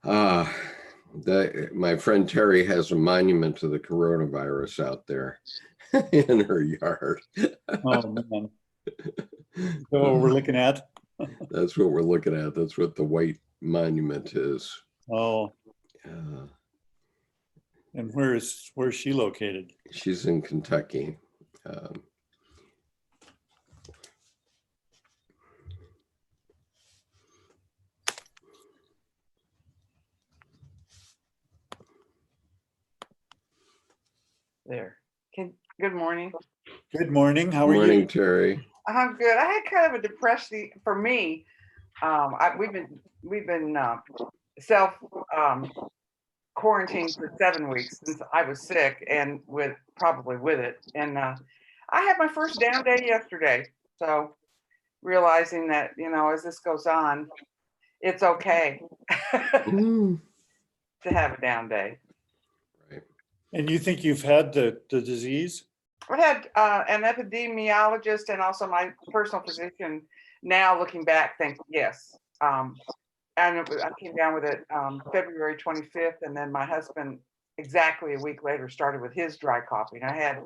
Uh, my friend Terry has a monument to the coronavirus out there in her yard. Oh man. So what we're looking at? That's what we're looking at. That's what the white monument is. Oh, Uh, and where's she located? she's in Kentucky. Um, There. Good morning. Good morning. How are Morning, you? Terry. I'm good. I had kind of a depression for me. We've been self quarantined for 7 weeks since I was sick and probably with it. And I had my first down day yesterday. So realizing that, as this goes on, it's okay Mm. to have a down day. Right. And you think you've had the disease? I had an epidemiologist and also my personal physician. Now looking back, think yes. And I came down with it February 25th, and then my husband exactly a week later started with his dry coughing. I had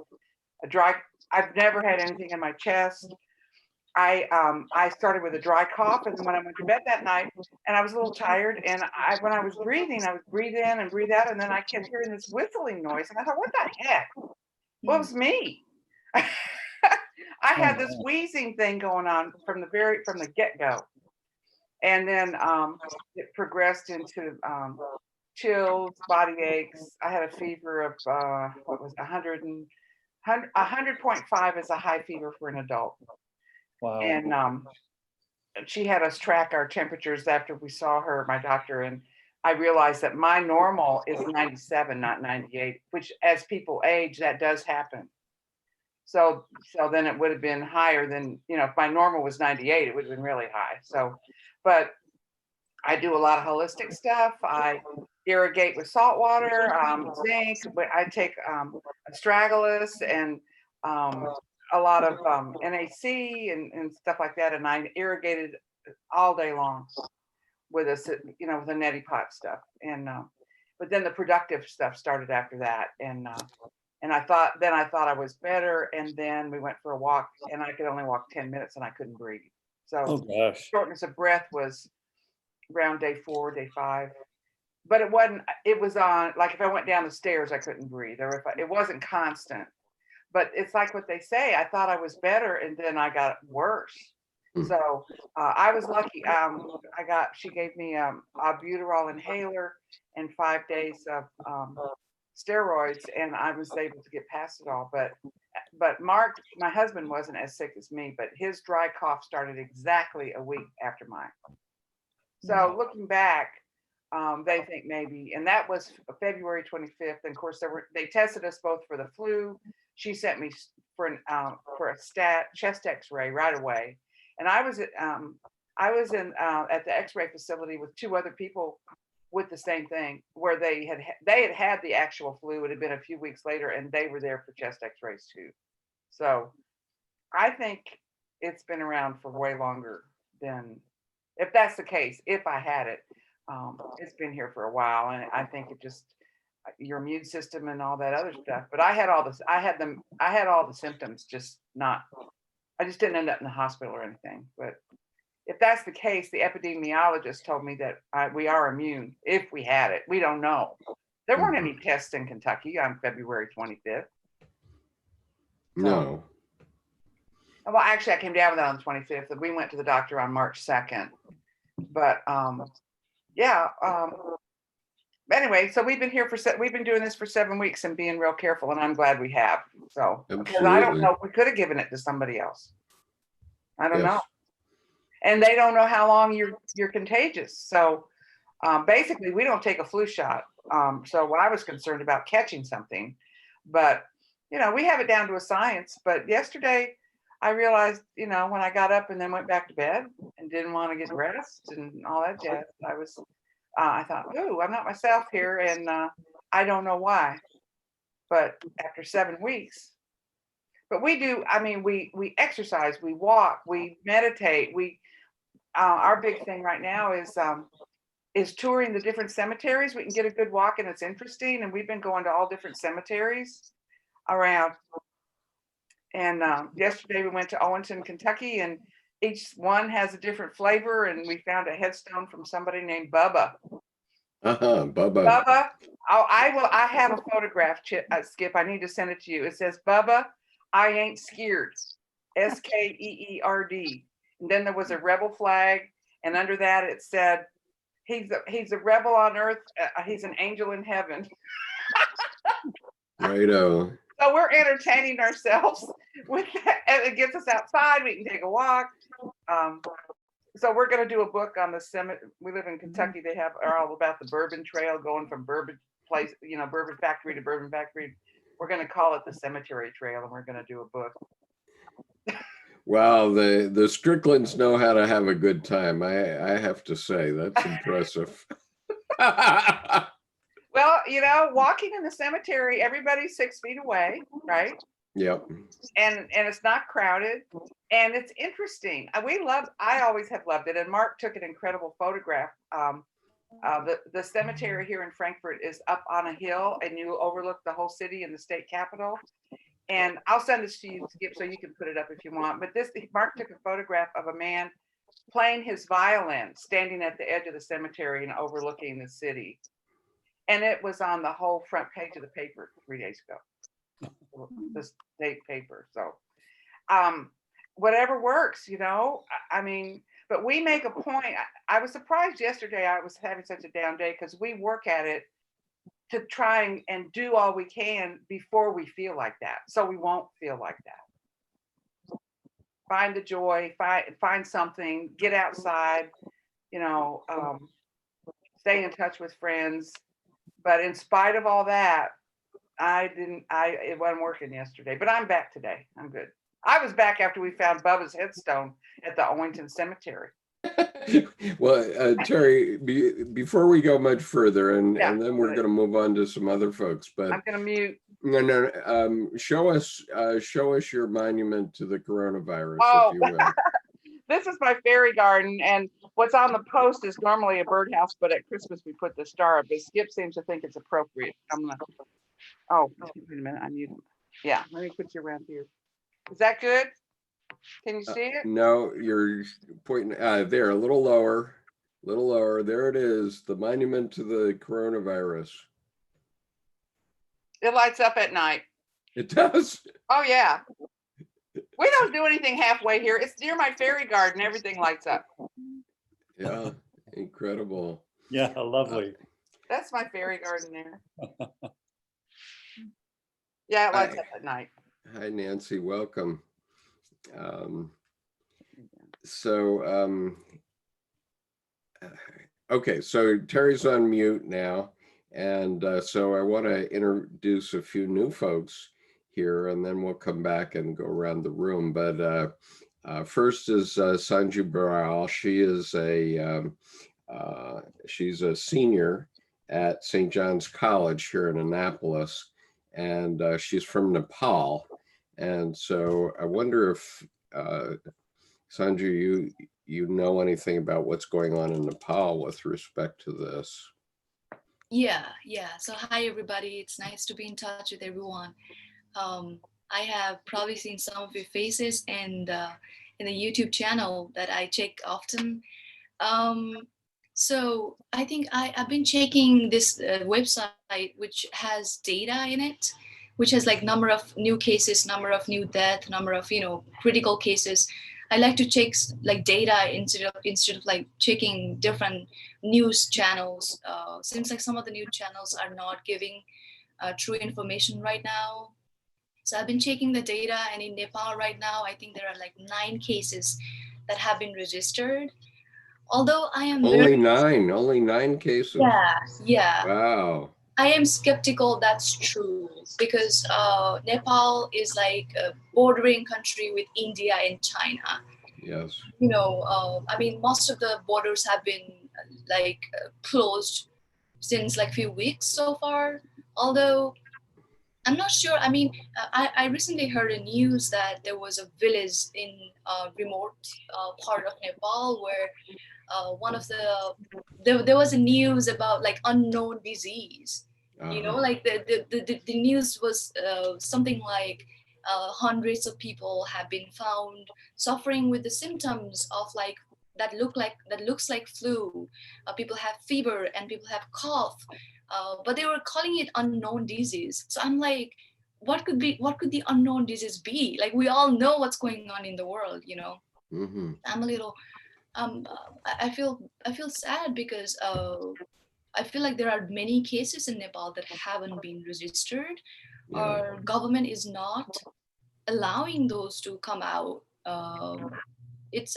I've never had anything in my chest. I started with a dry cough, and then when I went to bed that night, and I was a little tired, and when I was breathing, I would breathe in and breathe out, and then I kept hearing this whistling noise, and I thought, what the heck? Well, it was me. I had this wheezing thing going on from the get-go. And then it progressed into chills, body aches. I had a fever of what was 100.5 is a high fever for an adult. Wow. And she had us track our temperatures after we saw her, my doctor, and I realized that my normal is 97, not 98, which as people age, that does happen. So then it would have been higher than, if my normal was 98, it would have been really high. So, but I do a lot of holistic stuff. I irrigate with salt water, zinc, but I take astragalus and a lot of NAC and stuff like that. And I irrigated all day long with with the neti pot stuff. And but then the productive stuff started after that. And I thought I was better. And then we went for a walk, and I could only walk 10 minutes, and I couldn't breathe. So Oh gosh. shortness of breath was around day 4, day 5. But it wasn't. It was on, like, if I went down the stairs, I couldn't breathe, or if it wasn't constant. But it's like what they say. I thought I was better, and then I got worse. Hmm. So I was lucky. She gave me albuterol inhaler and 5 days of steroids, and I was able to get past it all. But Mark, my husband, wasn't as sick as me, but his dry cough started exactly a week after mine. So looking back, they think maybe, and that was February 25th. And of course, they tested us both for the flu. She sent me for a chest X-ray right away, and I was at the X-ray facility with 2 other people with the same thing, where they had the actual flu. It had been a few weeks later, and they were there for chest X-rays too. So I think it's been around for way longer than, if that's the case, if I had it. It's been here for a while, and I think it just your immune system and all that other stuff. But I had all this. I had all the symptoms, just not. I just didn't end up in the hospital or anything. But if that's the case, the epidemiologist told me that we are immune if we had it. We don't know. There weren't any tests in Kentucky on February 25th. No. Well, actually, I came down with that on the 25th, and we went to the doctor on March 2nd. But yeah. Anyway, so we've been doing this for 7 weeks and being real careful, and I'm glad we have. So, because I don't know, we could have given it to somebody else. I don't know. And they don't know how long you're contagious. So basically, we don't take a flu shot. So I was concerned about catching something, but we have it down to a science. But yesterday, I realized, when I got up and then went back to bed and didn't want to get dressed and all that jazz, I thought, ooh, I'm not myself here, and I don't know why. But after 7 weeks, but we do. I mean, we exercise, we walk, we meditate. Our big thing right now is is touring the different cemeteries. We can get a good walk and it's interesting. And we've been going to all different cemeteries around. And yesterday we went to Owenton, Kentucky, and each one has a different flavor. And we found a headstone from somebody named Bubba. Bubba. Bubba, I have a photograph, Skip. I need to send it to you. It says, Bubba, I ain't scared. SKEERD. And then there was a rebel flag. And under that it said, he's a rebel on earth. He's an angel in heaven. Righto. So we're entertaining ourselves with that. And it gets us outside. We can take a walk. So we're going to do a book on the cemetery. We live in Kentucky. They are all about the bourbon trail going from bourbon place, bourbon factory to bourbon factory. We're going to call it the cemetery trail, and we're going to do a book. Wow, the Stricklands know how to have a good time. I have to say, that's impressive. Well, walking in the cemetery, everybody's 6 feet away, right? Yep. And it's not crowded, and it's interesting. I always have loved it. And Mark took an incredible photograph. The cemetery here in Frankfurt is up on a hill, and you overlook the whole city and the state capitol. And I'll send this to you, Skip, so you can put it up if you want. But Mark took a photograph of a man playing his violin, standing at the edge of the cemetery and overlooking the city. And it was on the whole front page of the paper 3 days ago, the state paper. So whatever works, I mean, but we make a point. I was surprised yesterday. I was having such a down day because we work at it to try and do all we can before we feel like that. So we won't feel like that. Find the joy, find something, get outside, stay in touch with friends. But in spite of all that, it wasn't working yesterday, but I'm back today. I'm good. I was back after we found Bubba's headstone at the Owington Cemetery. Well, Terry, before we go much further, and then we're going to move on to some other folks, but I'm going to mute. No. Show us your monument to the coronavirus, if you will. This is my fairy garden, and what's on the post is normally a birdhouse, but at Christmas we put the star up. But Skip seems to think it's appropriate. Wait a minute, I need. Yeah, let me put you around here. Is that good? Can you see it? No, you're pointing there, a little lower. There it is, the monument to the coronavirus. It lights up at night. It does? Oh, yeah. We don't do anything halfway here. It's near my fairy garden. Everything lights up. Yeah, incredible. Yeah, lovely. That's my fairy garden there. Yeah, it lights up at night. Hi, Nancy. Welcome. Okay, so Terry's on mute now. And so I want to introduce a few new folks here, and then we'll come back and go around the room. But first is Sanju Baral. She's a senior at St. John's College here in Annapolis, and she's from Nepal. And so I wonder if Sanju, you know anything about what's going on in Nepal with respect to this? Yeah. So hi, everybody. It's nice to be in touch with everyone. I have probably seen some of your faces and in the YouTube channel that I check often. So I think I've been checking this website, which has data in it, which has like number of new cases, number of new death, number of, critical cases. I like to check like data instead of like checking different news channels. Seems like some of the news channels are not giving true information right now. So I've been checking the data, and in Nepal right now, I think there are like 9 cases that have been registered. Although I am only nine cases. Yeah. Wow. I am skeptical that's true, because Nepal is like a bordering country with India and China. Yes. I mean, most of the borders have been closed since like few weeks so far. Although I'm not sure. I mean, I recently heard a news that there was a village in a remote part of Nepal where one of there was a news about like unknown disease. You know, like the news was something like hundreds of people have been found suffering with the symptoms of like that looks like flu. People have fever and people have cough, but they were calling it unknown disease. So I'm like, what could the unknown disease be? Like, we all know what's going on in the world, you know. I'm a little I feel sad because I feel like there are many cases in Nepal that haven't been registered. Our government is not allowing those to come out. It's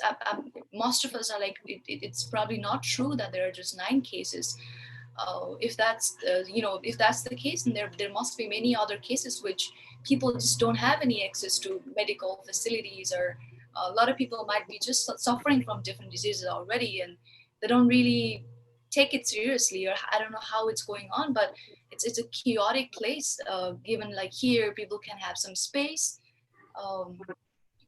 most of us are like, it's probably not true that there are just 9 cases. If that's if that's the case, then there must be many other cases which people just don't have any access to medical facilities, or a lot of people might be just suffering from different diseases already, and they don't really take it seriously, or I don't know how it's going on, but it's a chaotic place. Given like here, people can have some space.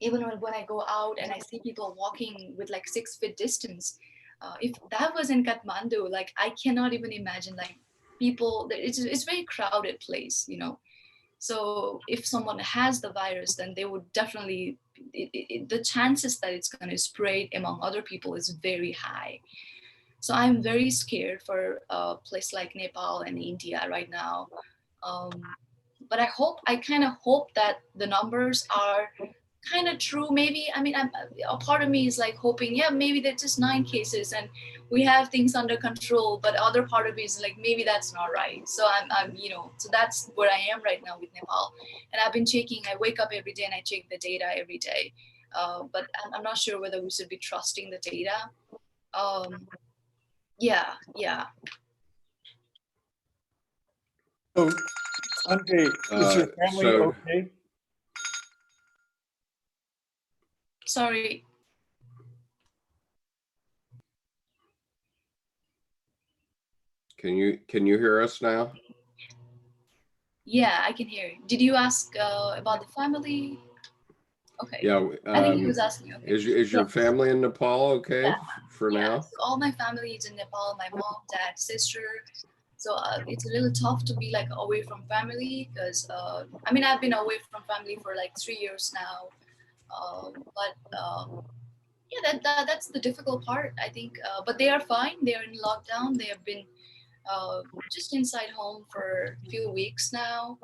Even when I go out and I see people walking with like 6 feet distance, if that was in Kathmandu, like I cannot even imagine like people. It's a very crowded place, you know. So if someone has the virus, then they would definitely the chances that it's going to spread among other people is very high. So I'm very scared for a place like Nepal and India right now. But I kind of hope that the numbers are kind of true. Maybe, I mean, a part of me is like hoping, yeah, maybe they're just 9 cases and we have things under control. But other part of me is like, maybe that's not right. So I'm so that's where I am right now with Nepal. And I've been checking. I wake up every day and I check the data every day. But I'm not sure whether we should be trusting the data. Yeah. So, Sanjay, is your family okay? Sorry. Can you hear us now? Yeah, I can hear you. Did you ask about the family? Okay. Yeah. I think he was asking. Okay. Is your family in Nepal okay for now? So all my family is in Nepal. My mom, dad, sister. So it's a little tough to be like away from family because I mean, I've been away from family for like 3 years now. Yeah, that's the difficult part, I think. But they are fine. They are in lockdown. They have been just inside home for a few weeks now.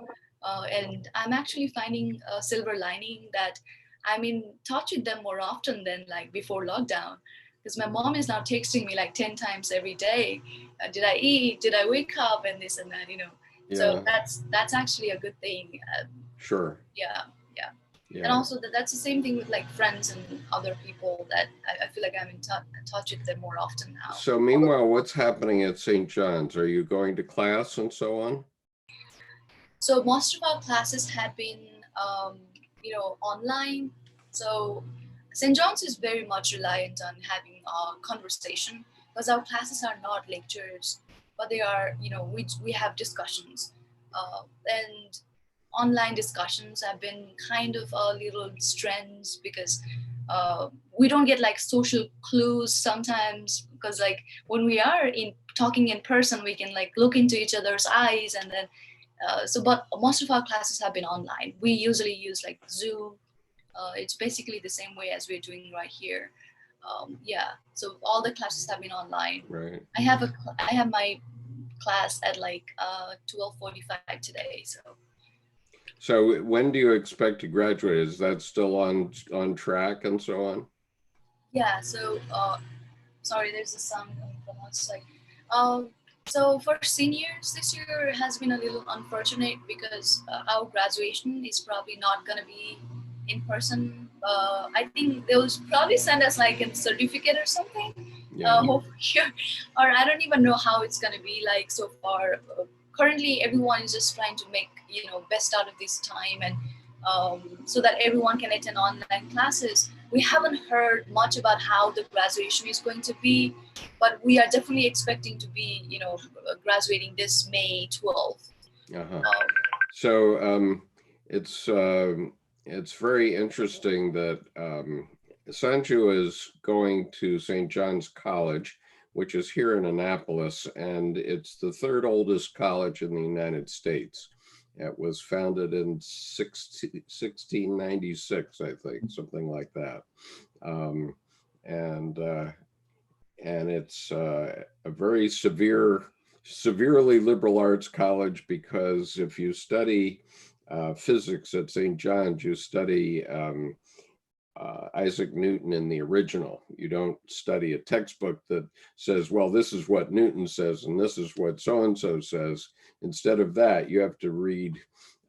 And I'm actually finding a silver lining that I'm in touch with them more often than like before lockdown. Because my mom is now texting me like 10 times every day. Did I eat? Did I wake up? And this and that, you know. Yeah. So that's actually a good thing. Sure. Yeah. And also that's the same thing with like friends and other people that I feel like I'm in touch with them more often now. So meanwhile, what's happening at St. John's? Are you going to class and so on? So most of our classes have been, online. So St. John's is very much reliant on having a conversation because our classes are not lectures, but they are, we have discussions. And online discussions have been kind of a little strange because we don't get like social clues sometimes, because like when we are talking in person, we can like look into each other's eyes, and then but most of our classes have been online. We usually use like Zoom. It's basically the same way as we're doing right here. So all the classes have been online. Right. I have my class at like 12:45 today. So when do you expect to graduate? Is that still on track and so on? Yeah. So sorry, there's a sound coming from outside. So for seniors, this year has been a little unfortunate because our graduation is probably not going to be in person. I think they'll probably send us like a certificate or something. Or I don't even know how it's going to be like so far. Currently, everyone is just trying to make best out of this time, and so that everyone can attend online classes. We haven't heard much about how the graduation is going to be, but we are definitely expecting to be, graduating this May 12th. So it's very interesting that Sanju is going to St. John's College, which is here in Annapolis, and it's the third oldest college in the United States. It was founded in 1696, I think, something like that. Um, and it's a very severely liberal arts college, because if you study physics at St. John's, you study Isaac Newton in the original. You don't study a textbook that says, well, this is what Newton says and this is what so-and-so says. Instead of that, you have to read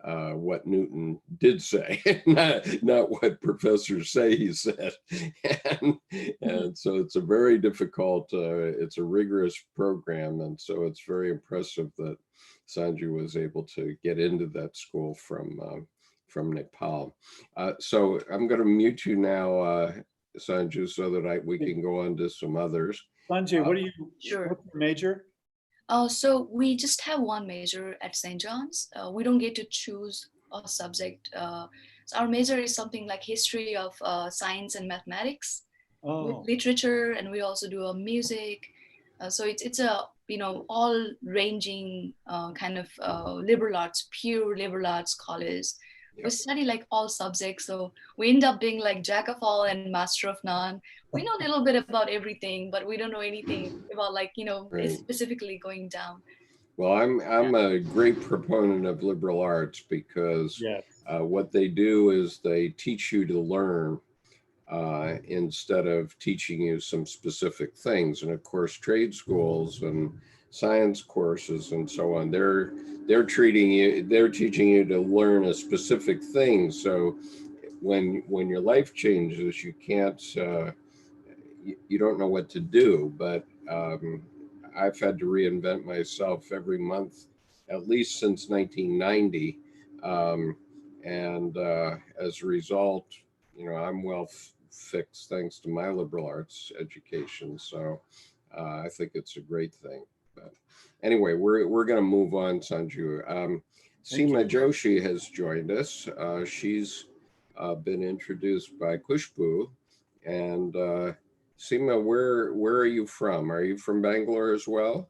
what Newton did say, not what professors say he said. And so it's a very difficult, it's a rigorous program. And so it's very impressive that Sanju was able to get into that school from Nepal. So I'm going to mute you now, Sanju, so that we can go on to some others. Sanjay, what do you, Sure. what's your major? So we just have one major at St. John's. We don't get to choose a subject. So our major is something like history of science and mathematics, with Oh, literature, and we also do a music. So it's a all ranging kind of liberal arts, pure liberal arts college. Yep. We study like all subjects, so we end up being like jack of all and master of none. We know a little bit about everything, but we don't know anything about Right. specifically going down. Well, I'm a great proponent of liberal arts, because yes. what they do is they teach you to learn instead of teaching you some specific things. And of course, trade schools and science courses and so on, they're teaching you to learn a specific thing. So when your life changes, you can't you don't know what to do. But I've had to reinvent myself every month, at least since 1990. And as a result, I'm well fixed thanks to my liberal arts education. So I think it's a great thing. But anyway, we're going to move on, Sanju. Seema Joshi has joined us. She's been introduced by Kushbu. And Seema, where are you from? Are you from Bangalore as well?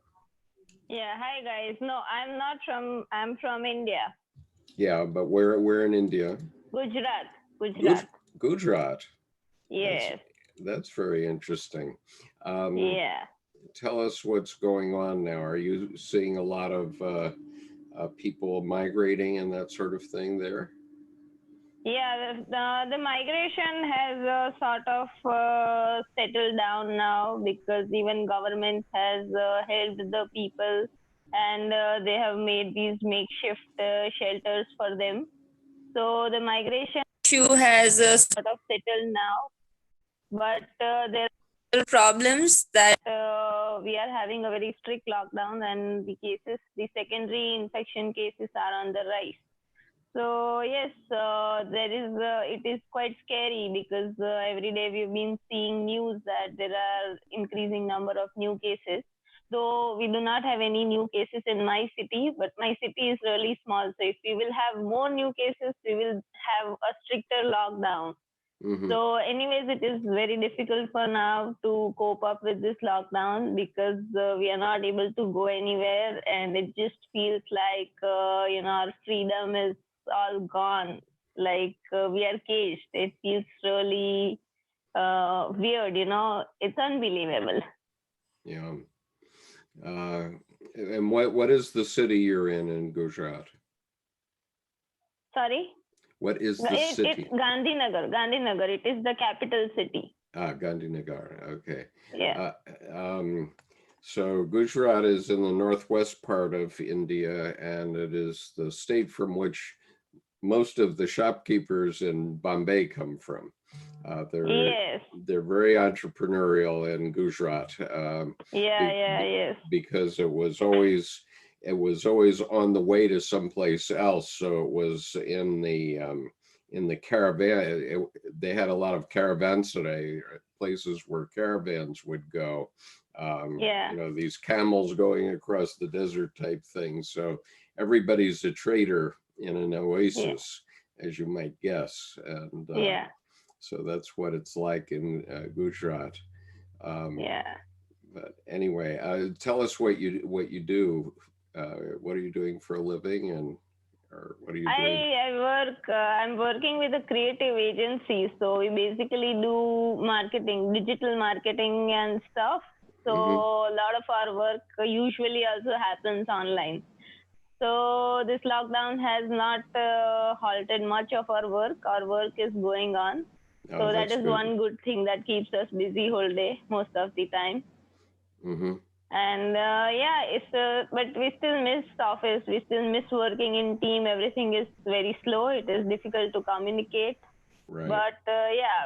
Yeah, hi guys. No, I'm not from, I'm from India. Yeah, but where in India? Gujarat. Gujarat. Yes. That's very interesting. Yeah. Tell us what's going on now. Are you seeing a lot of people migrating and that sort of thing there? Yeah, the migration has sort of settled down now, because even government has helped the people, and they have made these makeshift shelters for them. So the migration issue has sort of settled now, but there are problems that we are having a very strict lockdown, and the secondary infection cases are on the rise. So yes, it is quite scary, because every day we've been seeing news that there are increasing number of new cases. Though we do not have any new cases in my city, but my city is really small. So if we will have more new cases, we will have a stricter lockdown. Mm-hmm. So anyways, it is very difficult for now to cope up with this lockdown, because we are not able to go anywhere, and it just feels like, our freedom is all gone. Like we are caged. It feels really weird, it's unbelievable. Yeah. And what is the city you're in Gujarat? Sorry? What is the city? It's Gandhinagar. It is the capital city. Gandhinagar. Okay. Yeah. So Gujarat is in the northwest part of India, and it is the state from which most of the shopkeepers in Bombay come from. They're very entrepreneurial in Gujarat. Yes. Because it was always on the way to someplace else. So it was in the caravan. They had a lot of caravanserai, places where caravans would go. These camels going across the desert type things. So everybody's a trader in an oasis, as you might guess. And So that's what it's like in Gujarat. Yeah. But anyway, tell us what you do. What are you doing for a living, or what are you doing? I'm working with a creative agency. So we basically do marketing, digital marketing and stuff. So Mhm. a lot of our work usually also happens online. So this lockdown has not halted much of our work. Our work is going on. Oh, So that that's is good. one good thing that keeps us busy whole day most of the time. Hmm. And yeah, but we still miss office. We still miss working in team. Everything is very slow. It is difficult to communicate. Right, But yeah,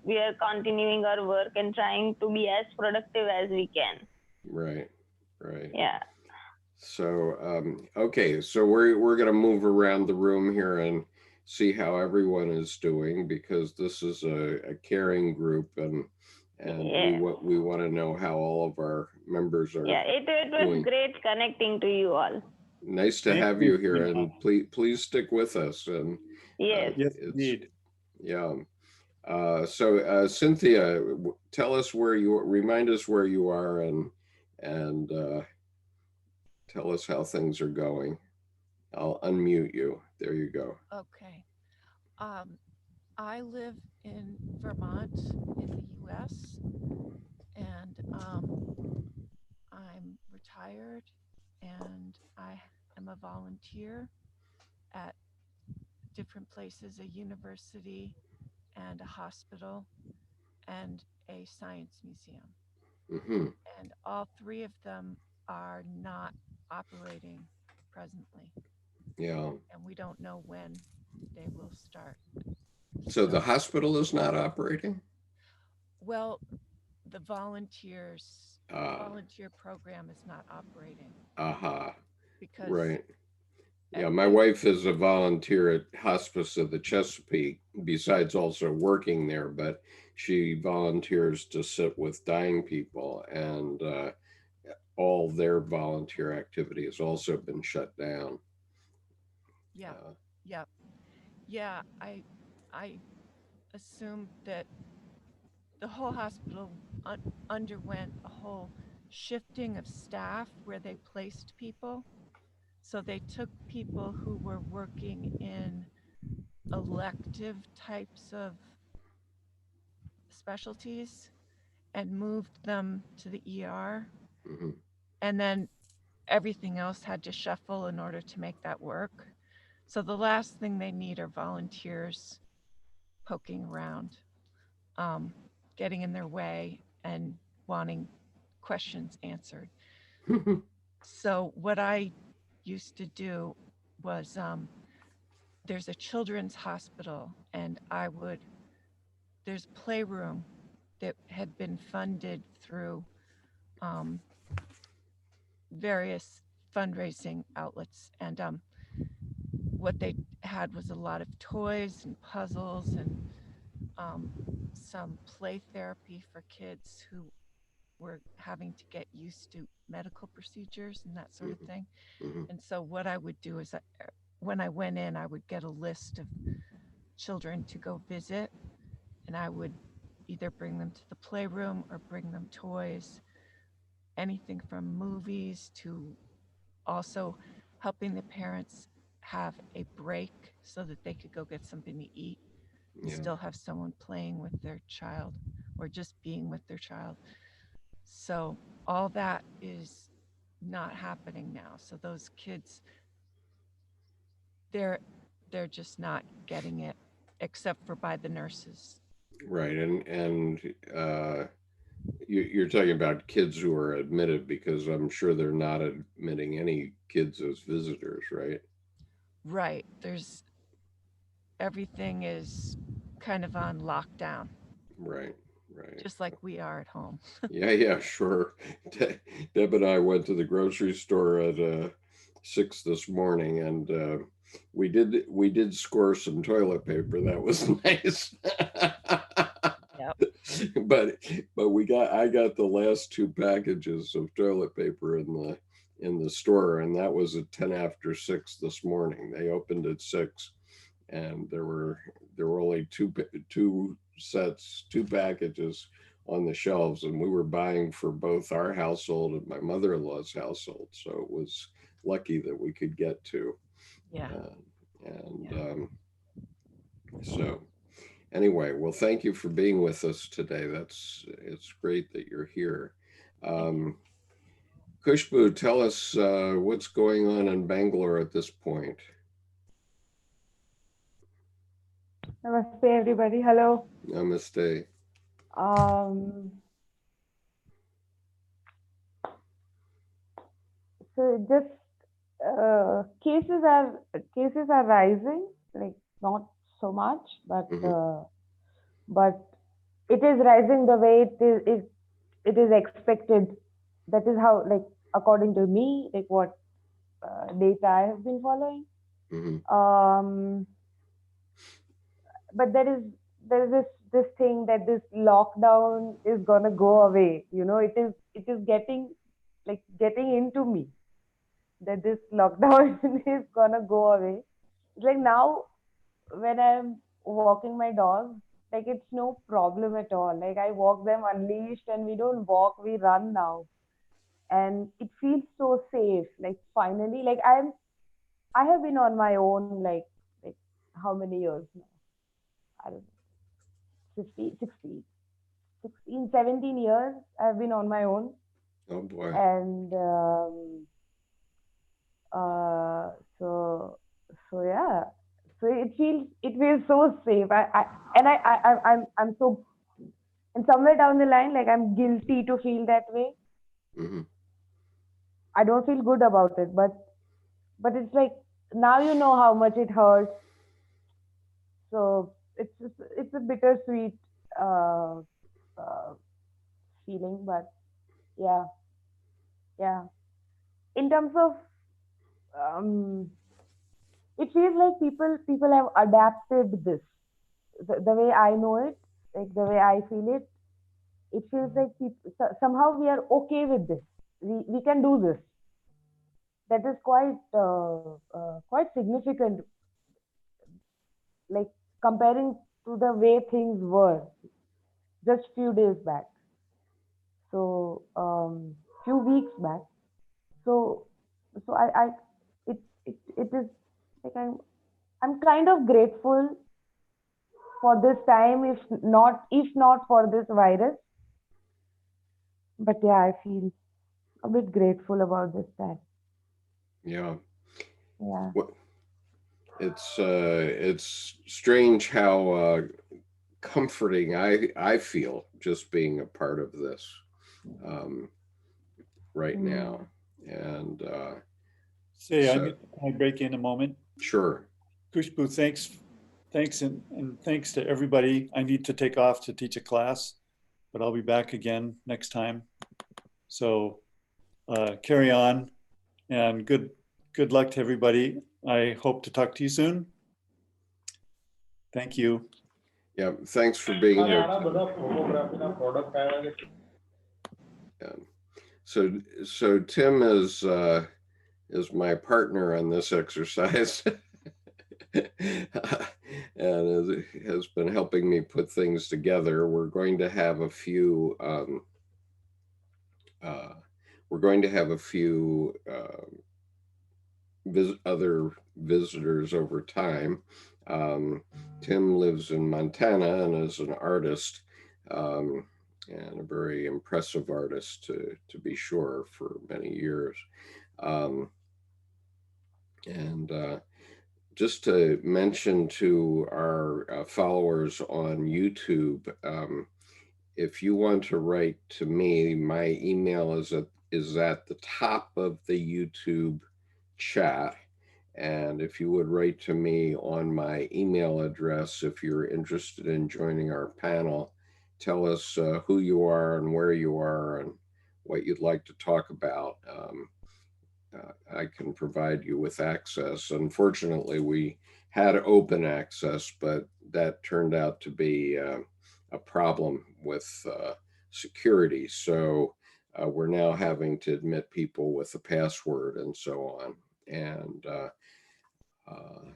we are continuing our work and trying to be as productive as we can. right, right. Yeah. So, okay, so we're gonna move around the room here and see how everyone is doing, because this is a caring group, and we Yeah. want to know how all of our members are Yeah. It was doing. great connecting to you all. Nice to Thank have you, you here, Cynthia. and please stick with us. And Yes. Yes, it's indeed. yeah. So Cynthia, tell us remind us where you are, and tell us how things are going. I'll unmute you. There you go. Okay. Um, I live in Vermont in the US, and I'm retired, and I am a volunteer at different places, a university and a hospital and a science museum. Hmm. And all three of them are not operating presently, Yeah. and we don't know when they will start. So the So, hospital is not operating? well, the volunteers Uh, volunteer program is not operating aha. because Right. Yeah, my wife is a volunteer at Hospice of the Chesapeake, besides also working there, but she volunteers to sit with dying people, and all their volunteer activity has also been shut down. yeah, Uh, yeah, yeah. I assumed that the whole hospital underwent a whole shifting of staff where they placed people. So they took people who were working in elective types of specialties and moved them to the ER. mhm. And then everything else had to shuffle in order to make that work. So the last thing they need are volunteers poking around, getting in their way and wanting questions answered. So what I used to do was there's a children's hospital, and there's a playroom that had been funded through um, various fundraising outlets, and what they had was a lot of toys and puzzles and um, some play therapy for kids who were having to get used to medical procedures and that sort of thing. Mhm. And so what I would do is when I went in, I would get a list of children to go visit, and I would either bring them to the playroom or bring them toys, anything from movies to also helping the parents have a break so that they could go get something to eat and Yeah. still have someone playing with their child or just being with their child. So all that is not happening now. So those kids, they're just not getting it, except for by the nurses. Right. And you're talking about kids who are admitted, because I'm sure they're not admitting any kids as visitors, right? Right. Everything is kind of on lockdown, Right. Right. just like we are at home. Yeah, sure. Deb and I went to the grocery store at 6 this morning, and we did score some toilet paper. That was nice. Yep. but I got the last two packages of toilet paper in the store, and that was at 10 after 6 this morning. They opened at 6, and there were only two packages on the shelves, and we were buying for both our household and my mother-in-law's household. So it was lucky that we could get two. Yeah. So anyway, well, thank you for being with us today. It's great that you're here. Kushbu, tell us what's going on in Bangalore at this point. Namaste, everybody. Hello. Namaste. So just cases are rising, like not so much, but it is rising the way it is expected. That is how, like, according to me, like what data I have been following. But there is this thing that this lockdown is gonna go away. You know, it is getting into me that this lockdown is gonna go away. Like now, when I'm walking my dog, like it's no problem at all. Like I walk them unleashed, and we don't walk, we run now, and it feels so safe. Like finally, like I have been on my own like how many years now? I don't know, 50, 60, 16, 17 years I've been on my own. Oh boy. And so yeah, so it feels so safe. I'm so, and somewhere down the line, like I'm guilty to feel that way. I don't feel good about it, but it's like now you know how much it hurts. So it's a bittersweet feeling, but yeah. In terms of it feels like people have adapted this. The way I know it, like the way I feel it, it feels like somehow we are okay with this. We can do this. That is quite significant. Like comparing to the way things were just few days back. So few weeks back. So it is like I'm kind of grateful for this time, if not for this virus. But yeah, I feel a bit grateful about this time. Yeah. Yeah. It's strange how comforting I feel just being a part of this right now. And Can I break in a moment? Sure. Kushbu, thanks and thanks to everybody. I need to take off to teach a class, but I'll be back again next time. So carry on, and good luck to everybody. I hope to talk to you soon. Thank you. Yeah, thanks for being here. So Tim is my partner on this exercise and has been helping me put things together. We're going to have a few other visitors over time. Tim lives in Montana and is an artist, and a very impressive artist to be sure, for many years. Just to mention to our followers on YouTube, if you want to write to me, my email is at the top of the YouTube chat. And if you would write to me on my email address, if you're interested in joining our panel, tell us who you are and where you are and what you'd like to talk about. I can provide you with access. Unfortunately, we had open access, but that turned out to be a problem with security. So we're now having to admit people with a password and so on. And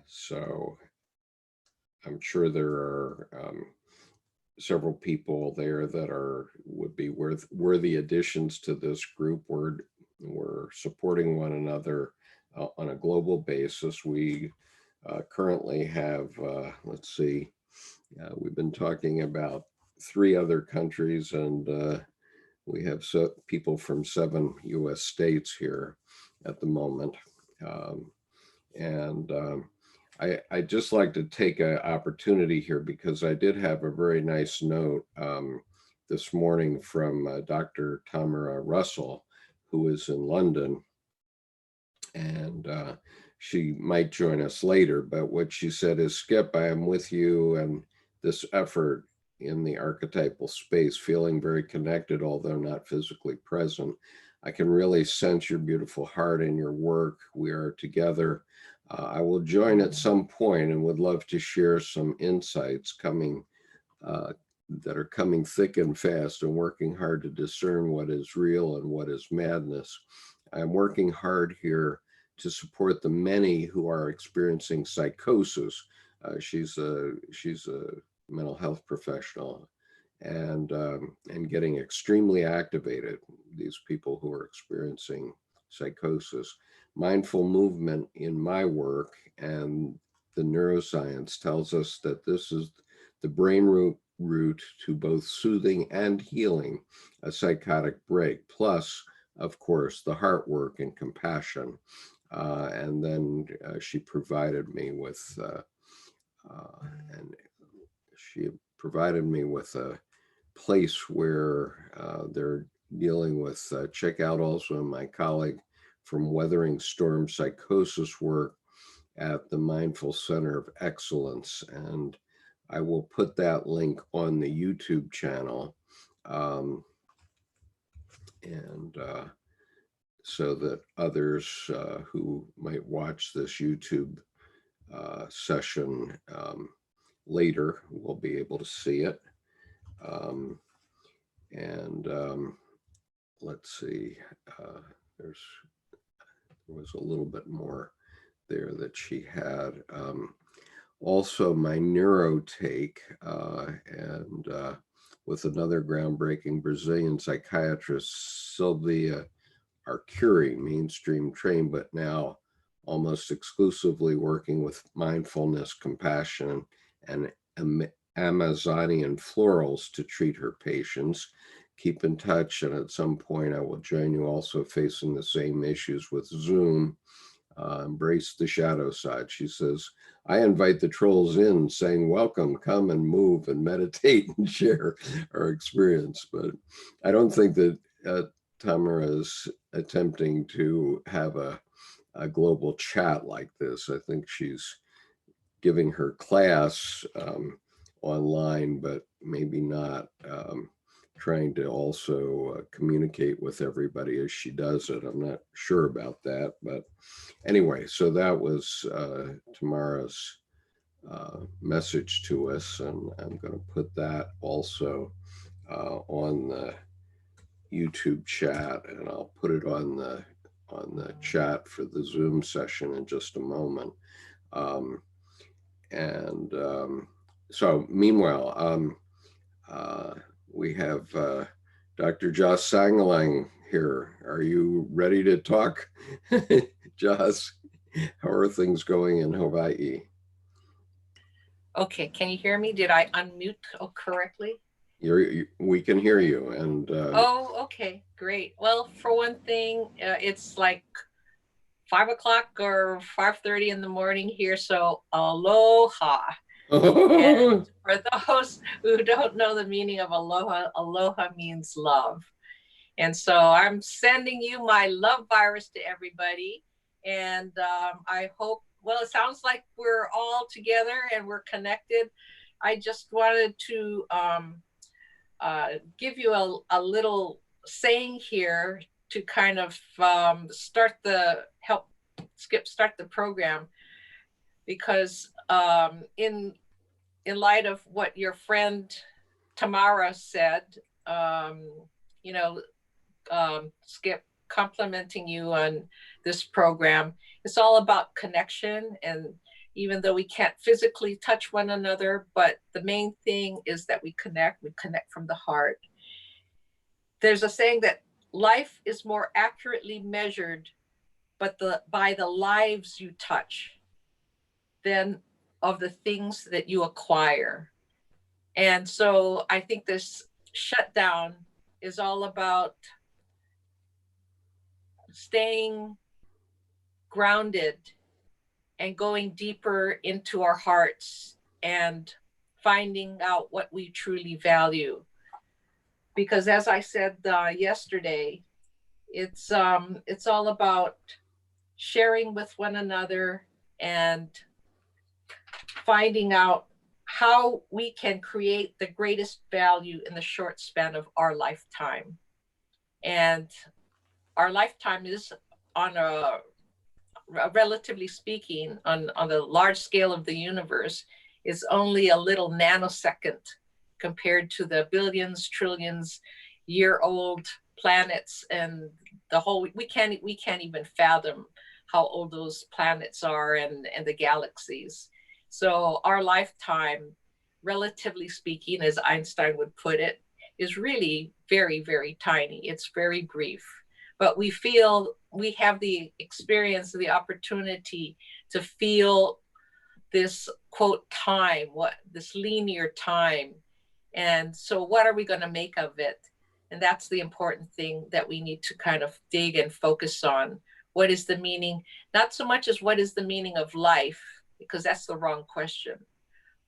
so I'm sure there are several people there that would be worthy additions to this group. We're supporting one another on a global basis. We currently have, let's see, we've been talking about 3 other countries, and we have people from 7 US states here at the moment. I'd just like to take an opportunity here, because I did have a very nice note this morning from Dr. Tamara Russell, who is in London, and she might join us later. But what she said is, Skip, I am with you and this effort in the archetypal space, feeling very connected, although not physically present. I can really sense your beautiful heart in your work. We are together. I will join at some point and would love to share some insights coming that are coming thick and fast, and working hard to discern what is real and what is madness. I'm working hard here to support the many who are experiencing psychosis. She's a mental health professional, and getting extremely activated, these people who are experiencing psychosis. Mindful movement in my work and the neuroscience tells us that this is the brain route to both soothing and healing a psychotic break, plus, of course, the heart work and compassion. And then she provided me with a place where they're dealing with, check out also my colleague from Weathering Storm Psychosis work at the Mindful Center of Excellence. And I will put that link on the YouTube channel. So that others who might watch this YouTube session later will be able to see it. Let's see, there was a little bit more there that she had. Also, my neuro take, and with another groundbreaking Brazilian psychiatrist, Sylvia Arcuri, mainstream trained, but now almost exclusively working with mindfulness, compassion, and Amazonian florals to treat her patients. Keep in touch, and at some point I will join you also facing the same issues with Zoom. Embrace the shadow side. She says, I invite the trolls in saying, welcome, come and move and meditate and share our experience. But I don't think that Tamara is attempting to have a global chat like this. I think she's giving her class online, but maybe not trying to also communicate with everybody as she does it. I'm not sure about that, but anyway, so that was Tamara's message to us, and I'm going to put that also on the YouTube chat, and I'll put it on the chat for the Zoom session in just a moment. So meanwhile, we have Dr. Joss Sangalang here. Are you ready to talk? Joss, how are things going in Hawaii? Okay, can you hear me? Did I unmute correctly? We can hear you. And oh, okay, great. Well, for one thing, it's like 5 o'clock or 5:30 in the morning here, so aloha. And for those who don't know the meaning of aloha, aloha means love. And so I'm sending you my love virus to everybody. And I hope, well, it sounds like we're all together and we're connected. I just wanted to give you a little saying here to kind of start the program, because in light of what your friend Tamara said, Skip, complimenting you on this program, it's all about connection and even though we can't physically touch one another, but the main thing is that we connect from the heart. There's a saying that life is more accurately measured by the lives you touch than of the things that you acquire. And so I think this shutdown is all about staying grounded and going deeper into our hearts and finding out what we truly value. Because as I said yesterday, it's all about sharing with one another and finding out how we can create the greatest value in the short span of our lifetime. And our lifetime is on a relatively speaking, on the large scale of the universe, is only a little nanosecond compared to the billions, trillions year old planets and the whole, we can't even fathom how old those planets are and the galaxies. So our lifetime, relatively speaking, as Einstein would put it, is really very, very tiny. It's very brief. But we feel we have the experience, the opportunity to feel this quote time, this linear time. And so what are we going to make of it? And that's the important thing that we need to kind of dig and focus on. What is the meaning? Not so much as what is the meaning of life, because that's the wrong question.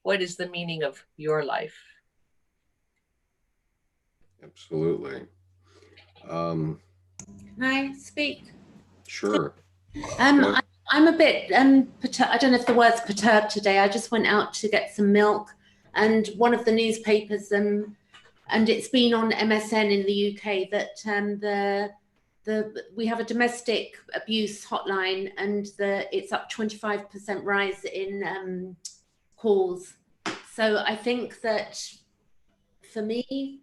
What is the meaning of your life? Absolutely. Can I speak? Sure. I'm a bit, I don't know if the word's perturbed today. I just went out to get some milk, and one of the newspapers, and it's been on MSN in the UK, that we have a domestic abuse hotline, and it's up 25% rise in calls. So I think that for me,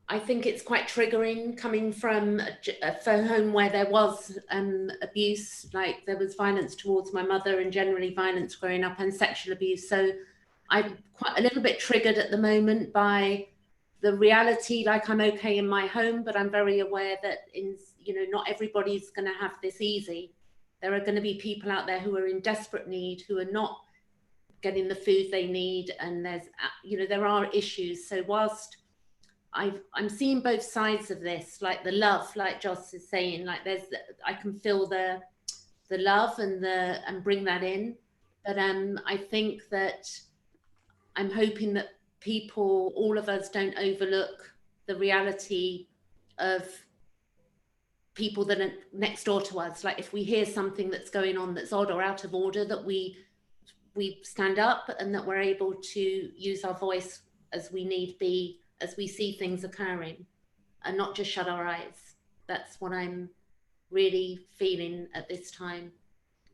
I think it's quite triggering coming from a home where there was abuse, like there was violence towards my mother and generally violence growing up and sexual abuse. So I'm quite a little bit triggered at the moment by the reality, like I'm okay in my home, but I'm very aware that not everybody's going to have this easy. There are going to be people out there who are in desperate need, who are not getting the food they need. And there are issues. So whilst I'm seeing both sides of this, like the love, like Joss is saying, like I can feel the love and bring that in. But I think that I'm hoping that people, all of us, don't overlook the reality of people that are next door to us. Like if we hear something that's going on that's odd or out of order, that we stand up and that we're able to use our voice as we need be, as we see things occurring, and not just shut our eyes. That's what I'm really feeling at this time.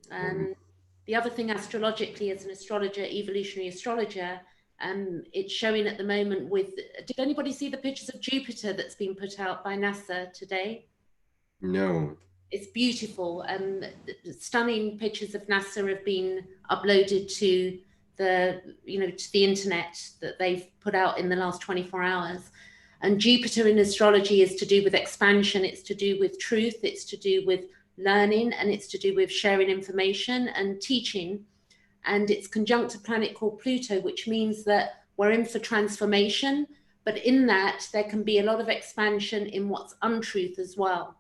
The other thing, astrologically, as an astrologer, evolutionary astrologer, it's showing at the moment did anybody see the pictures of Jupiter that's been put out by NASA today? No. It's beautiful. Stunning pictures of NASA have been uploaded to the internet that they've put out in the last 24 hours. And Jupiter in astrology is to do with expansion. It's to do with truth. It's to do with learning, and it's to do with sharing information and teaching. And it's conjunct a planet called Pluto, which means that we're in for transformation. But in that, there can be a lot of expansion in what's untruth as well.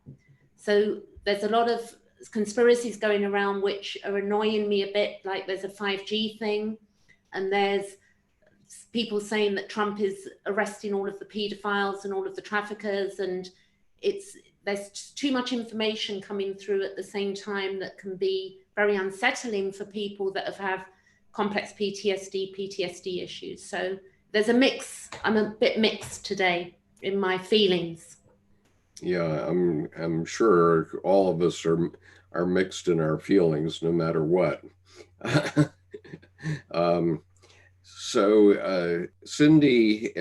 So there's a lot of conspiracies going around which are annoying me a bit, like there's a 5G thing, and there's people saying that Trump is arresting all of the pedophiles and all of the traffickers, and there's too much information coming through at the same time that can be very unsettling for people that have complex PTSD issues. So there's a mix. I'm a bit mixed today in my feelings. Yeah, I'm sure all of us are mixed in our feelings, no matter what. So Cindy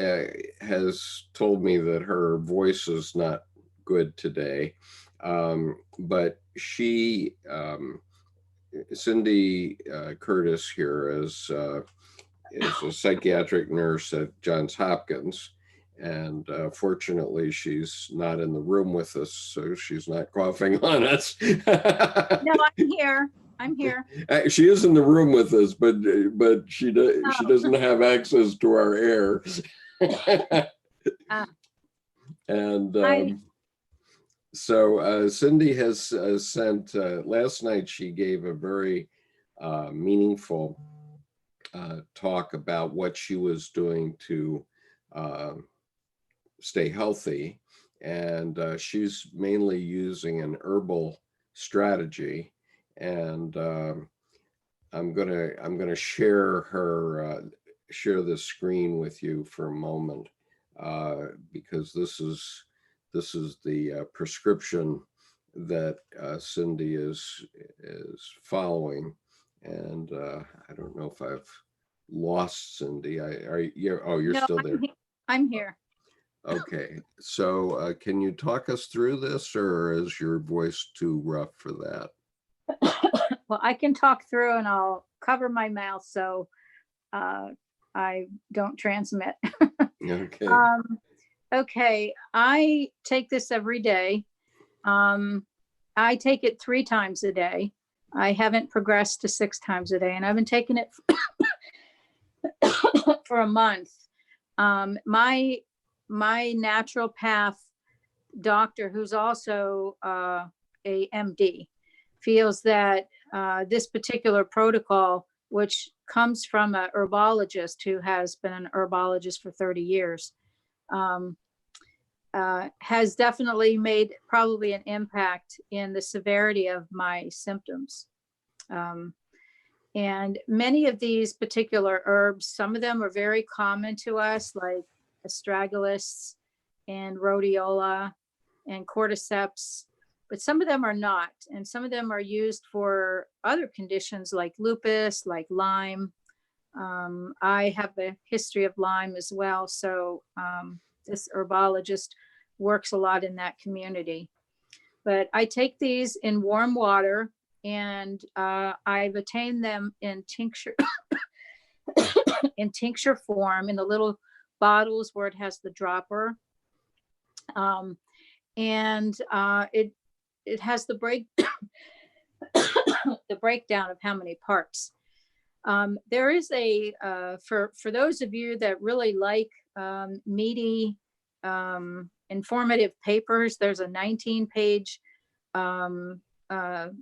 has told me that her voice is not good today, but she Cindy Curtis here is a psychiatric nurse at Johns Hopkins. And fortunately, she's not in the room with us, so she's not coughing on us. No, I'm here. I'm here. She is in the room with us, but she doesn't have access to our air. And so Cindy has sent. Last night, she gave a very meaningful talk about what she was doing to stay healthy, and she's mainly using an herbal strategy. And I'm gonna share the screen with you for a moment, because this is the prescription that Cindy is following. And I don't know if I've lost Cindy. You're No, still there. I'm here. Okay, so can you talk us through this, or is your voice too rough for that? Well, I can talk through and I'll cover my mouth so I don't transmit. Okay. Okay, I take this every day. I take it 3 times a day. I haven't progressed to 6 times a day, and I've been taking it for a month. My naturopath doctor, who's also a MD, feels that this particular protocol, which comes from a herbologist who has been an herbologist for 30 years, has definitely made probably an impact in the severity of my symptoms. And many of these particular herbs, some of them are very common to us, like astragalus and rhodiola and cordyceps, but some of them are not. And some of them are used for other conditions like lupus, like Lyme. I have a history of Lyme as well. So this herbologist works a lot in that community. But I take these in warm water, and I've attained them in tincture in tincture form, in the little bottles where it has the dropper. And it has the breakdown of how many parts. There is a for those of you that really like meaty, informative papers, there's a 19-page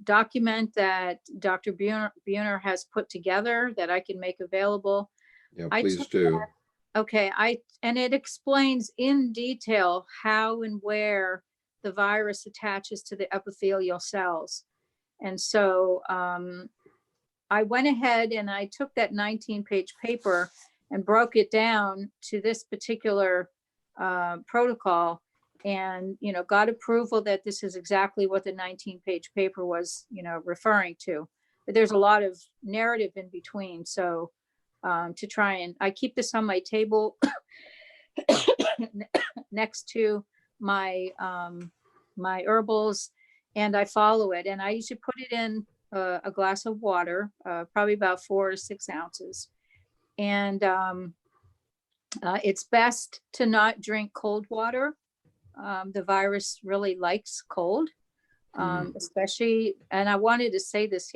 document that Dr. Buhner has put together that I can make available. Yeah, please do. Okay, and it explains in detail how and where the virus attaches to the epithelial cells. And so I went ahead and I took that 19-page paper and broke it down to this particular protocol, and got approval that this is exactly what the 19-page paper was referring to. But there's a lot of narrative in between, so to try and I keep this on my table next to my my herbals, and I follow it, and I usually put it in a glass of water, probably about 4 to 6 ounces. And it's best to not drink cold water. The virus really likes cold, especially, and I wanted to say this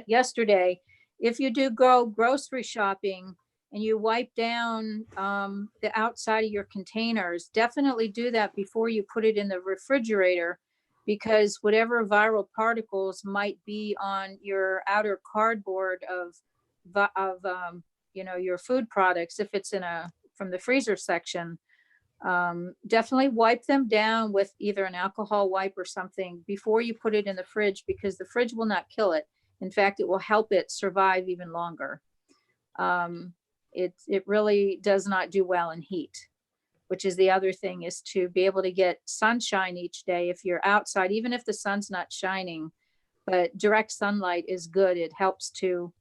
yesterday, if you do go grocery shopping and you wipe down the outside of your containers, definitely do that before you put it in the refrigerator, because whatever viral particles might be on your outer cardboard of your food products, if it's from the freezer section, definitely wipe them down with either an alcohol wipe or something before you put it in the fridge, because the fridge will not kill it. In fact, it will help it survive even longer. It really does not do well in heat, which is the other thing, is to be able to get sunshine each day. If you're outside, even if the sun's not shining, but direct sunlight is good. It helps to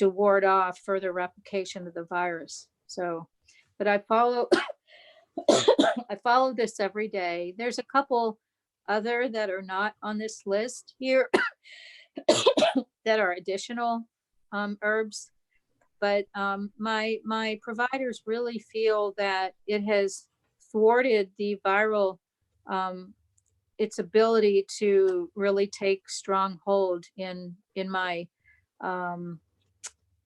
ward off further replication of the virus. So, but I follow I follow this every day. There's a couple other that are not on this list here that are additional herbs. But my providers really feel that it has thwarted the viral, its ability to really take strong hold in my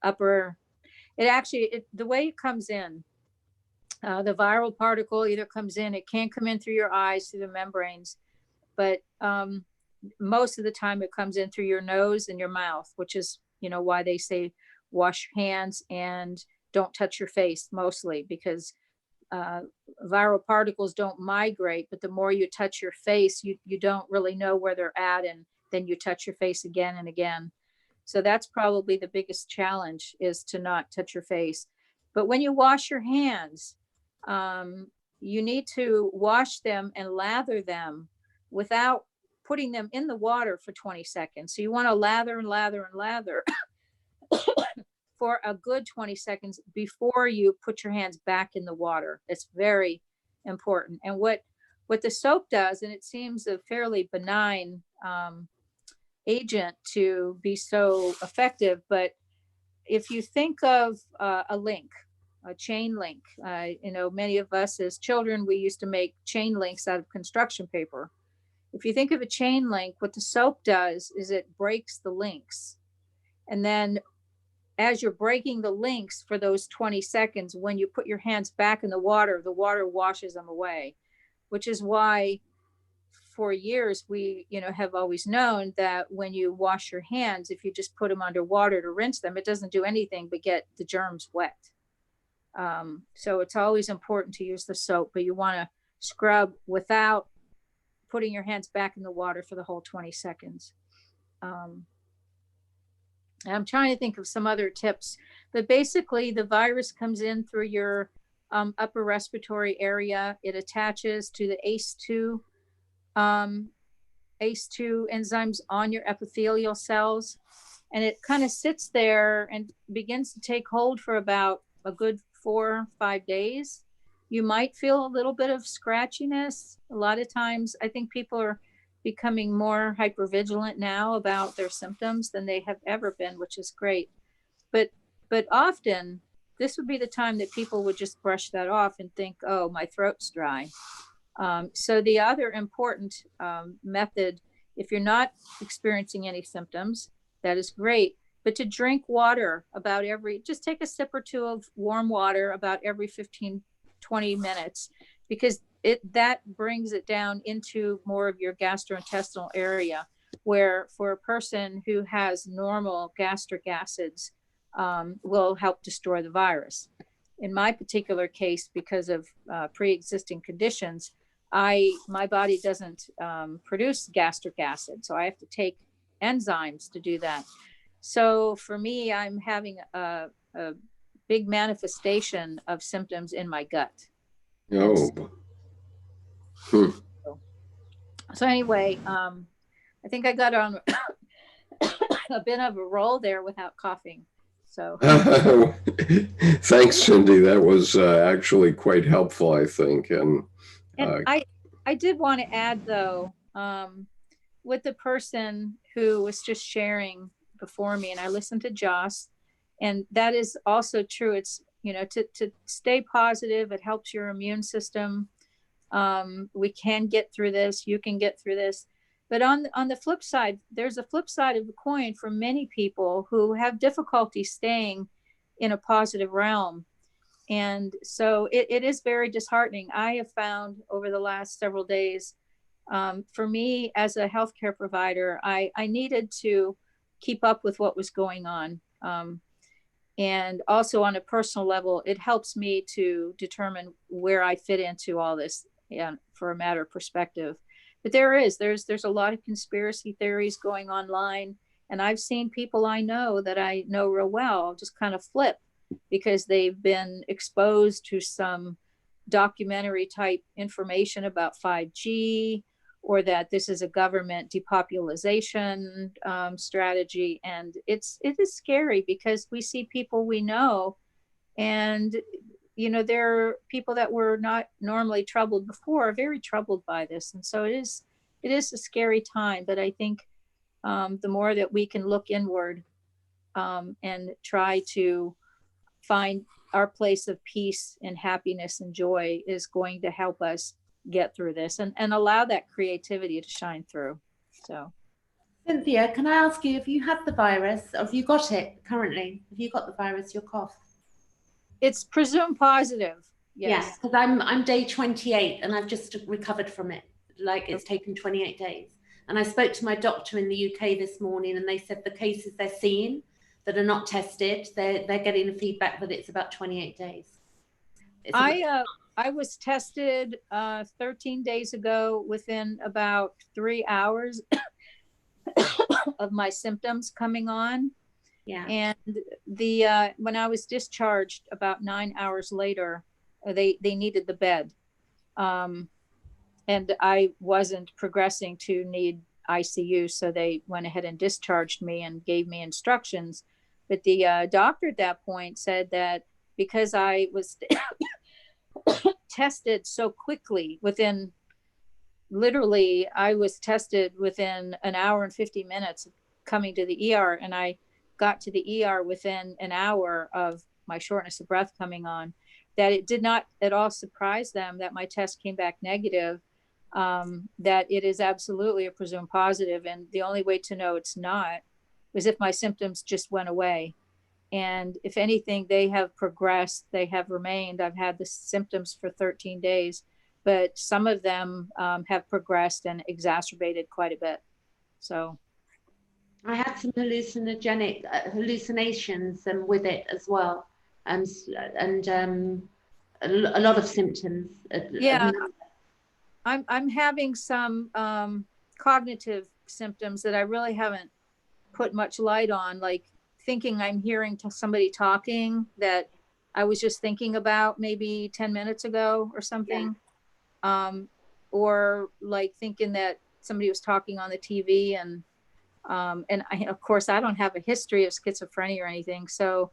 upper. It actually, the way it comes in, the viral particle either comes in, it can come in through your eyes, through the membranes, but most of the time it comes in through your nose and your mouth, which is, why they say wash your hands and don't touch your face, mostly because viral particles don't migrate, but the more you touch your face, you don't really know where they're at, and then you touch your face again and again. So that's probably the biggest challenge, is to not touch your face. But when you wash your hands, you need to wash them and lather them without putting them in the water for 20 seconds. So you want to lather and lather and lather for a good 20 seconds before you put your hands back in the water. It's very important. And what the soap does, and it seems a fairly benign agent to be so effective, but if you think of a link, a chain link, many of us as children, we used to make chain links out of construction paper. If you think of a chain link, what the soap does is it breaks the links. And then as you're breaking the links for those 20 seconds, when you put your hands back in the water washes them away, which is why for years we, have always known that when you wash your hands, if you just put them under water to rinse them, it doesn't do anything but get the germs wet. So it's always important to use the soap, but you want to scrub without putting your hands back in the water for the whole 20 seconds. I'm trying to think of some other tips, but basically the virus comes in through your upper respiratory area. It attaches to the ACE2 enzymes on your epithelial cells, and it kind of sits there and begins to take hold for about a good 4 or 5 days. You might feel a little bit of scratchiness. A lot of times I think people are becoming more hypervigilant now about their symptoms than they have ever been, which is great. But often this would be the time that people would just brush that off and think, oh, my throat's dry. So the other important method, if you're not experiencing any symptoms, that is great. But to drink water just take a sip or two of warm water about every 15, 20 minutes, because that brings it down into more of your gastrointestinal area, where for a person who has normal gastric acids will help destroy the virus. In my particular case, because of pre-existing conditions, my body doesn't produce gastric acid, so I have to take enzymes to do that. So for me, I'm having a big manifestation of symptoms in my gut. Oh. So anyway, I think I got on a bit of a roll there without coughing. So thanks, Cindy. That was actually quite helpful, I think. And I did want to add, though, with the person who was just sharing before me, and I listened to Joss, and that is also true. It's, to stay positive. It helps your immune system. We can get through this. You can get through this. But on the flip side, there's a flip side of the coin for many people who have difficulty staying in a positive realm. And so it is very disheartening. I have found over the last several days, for me as a healthcare provider, I needed to keep up with what was going on. And also on a personal level, it helps me to determine where I fit into all this, for a matter of perspective. But there's a lot of conspiracy theories going online. And I've seen people I know that I know real well just kind of flip because they've been exposed to some documentary type information about 5G, or that this is a government depopulation strategy. And it is scary because we see people we know, and there are people that were not normally troubled before are very troubled by this. And so it it is a scary time, but I think the more that we can look inward and try to find our place of peace and happiness and joy is going to help us get through this and allow that creativity to shine through. So, Cynthia, can I ask you, have you had the virus, or have you got it currently? Have you got the virus, your cough? it's presumed positive. Yes. Because I'm day 28 and I've just recovered from it. Like it's taken 28 days. And I spoke to my doctor in the UK this morning, and they said the cases they're seeing that are not tested, they're getting the feedback that it's about 28 days. I was tested 13 days ago within about 3 hours of my symptoms coming on. Yeah. And when I was discharged about 9 hours later, they needed the bed. And I wasn't progressing to need ICU, so they went ahead and discharged me and gave me instructions. But the doctor at that point said that because I was tested so quickly, I was tested within an hour and 50 minutes of coming to the ER, and I got to the ER within an hour of my shortness of breath coming on, that it did not at all surprise them that my test came back negative, that it is absolutely a presumed positive. And the only way to know it's not was if my symptoms just went away. And if anything, they have progressed, they have remained. I've had the symptoms for 13 days, but some of them have progressed and exacerbated quite a bit. So I had some hallucinations with it as well. And a lot of symptoms. Yeah, I'm having some cognitive symptoms that I really haven't put much light on, like thinking I'm hearing somebody talking that I was just thinking about maybe 10 minutes ago or something. Yeah. Or like thinking that somebody was talking on the TV, and of course I don't have a history of schizophrenia or anything. So,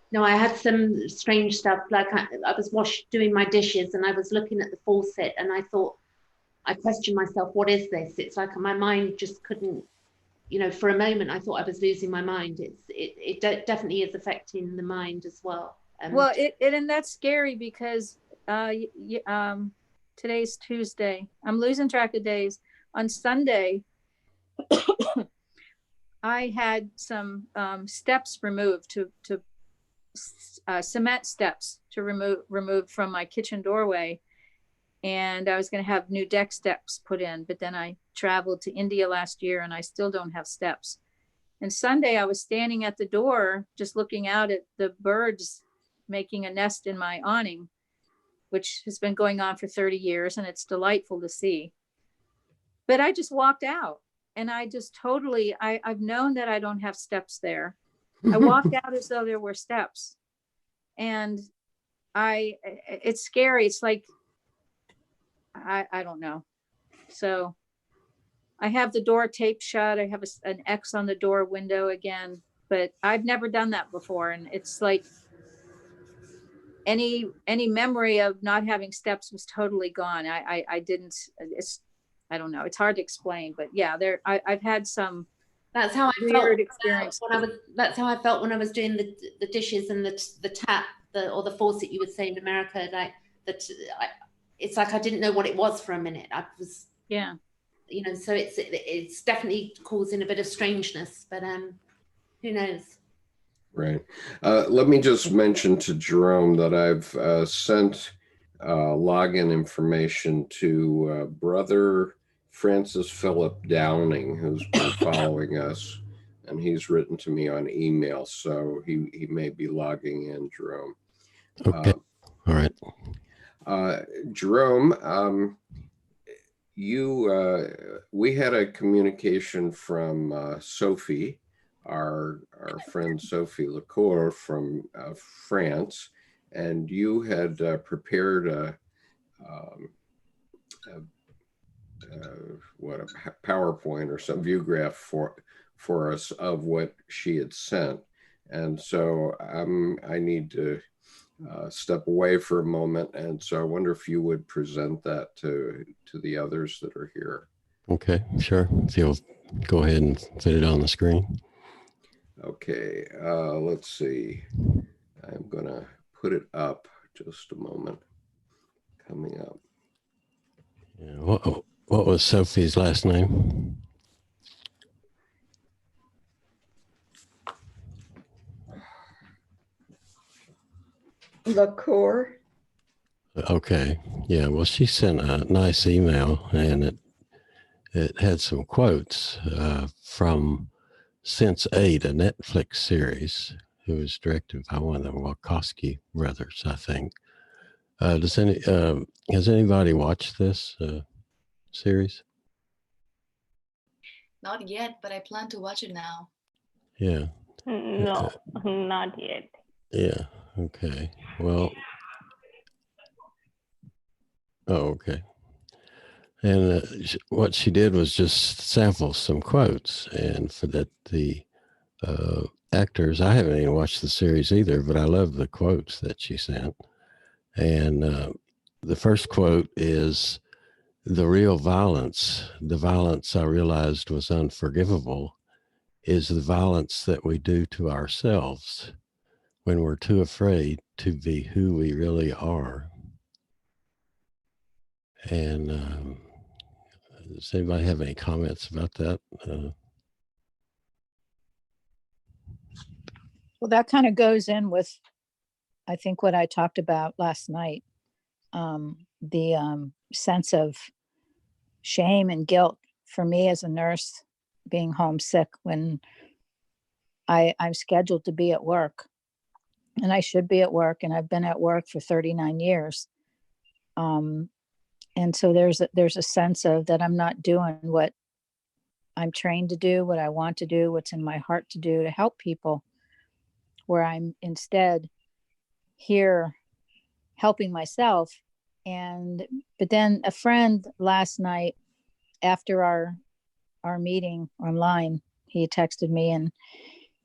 no, I had some strange stuff. Like I was doing my dishes, and I was looking at the faucet, and I questioned myself, what is this? It's like my mind just couldn't, for a moment I thought I was losing my mind. It definitely is affecting the mind as well. Well, and that's scary because today's Tuesday. I'm losing track of days. On Sunday, I had some steps removed to cement steps to remove from my kitchen doorway. And I was going to have new deck steps put in, but then I traveled to India last year and I still don't have steps. And Sunday I was standing at the door, just looking out at the birds making a nest in my awning, which has been going on for 30 years. And it's delightful to see. But I just walked out, and I just totally, I've known that I don't have steps there. I walked out as though there were steps, and it's scary. It's like, I don't know. So I have the door taped shut. I have an X on the door window again, but I've never done that before. And it's like any memory of not having steps was totally gone. I didn't, I don't know. It's hard to explain, but yeah, I've had some. That's how I weird felt experience. That's how I felt when I was doing the dishes and the tap, or the faucet you would say in America, like that. It's like I didn't know what it was for a minute. I was, yeah, so it's definitely causing a bit of strangeness, but who knows? Right. Let me just mention to Jerome that I've sent login information to Brother Francis Philip Downing, who's been following us, and he's written to me on email, so he may be logging in, Jerome. Okay. All right. Jerome, we had a communication from Sophie, our friend Sophie Lacour from France, and you had prepared a PowerPoint or some viewgraph for us of what she had sent, and so I need to step away for a moment. And so I wonder if you would present that to the others that are here. Okay, sure. If you'll go ahead and fit it on the screen. Okay, let's see. I'm gonna put it up just a moment. Coming up. Yeah, what was Sophie's last name? LaCour. Okay, yeah. Well, she sent a nice email, and it had some quotes from Sense8, a Netflix series, who was directed by one of the Wachowski brothers, I think. Has anybody watched this series? Not yet, but I plan to watch it now. Yeah. No, not yet. Yeah. Okay. Well. Oh, okay. And what she did was just sample some quotes, and for that the actors. I haven't even watched the series either, but I love the quotes that she sent. And the first quote is, "The real violence, the violence I realized was unforgivable, is the violence that we do to ourselves when we're too afraid to be who we really are." And does anybody have any comments about that? Well, that kind of goes in with, I think, what I talked about last night. The sense of shame and guilt for me as a nurse, being homesick when I'm scheduled to be at work, and I should be at work, and I've been at work for 39 years. And so there's a sense of that I'm not doing what I'm trained to do, what I want to do, what's in my heart to do to help people, where I'm instead here helping myself. But then a friend last night after our meeting online, he texted me and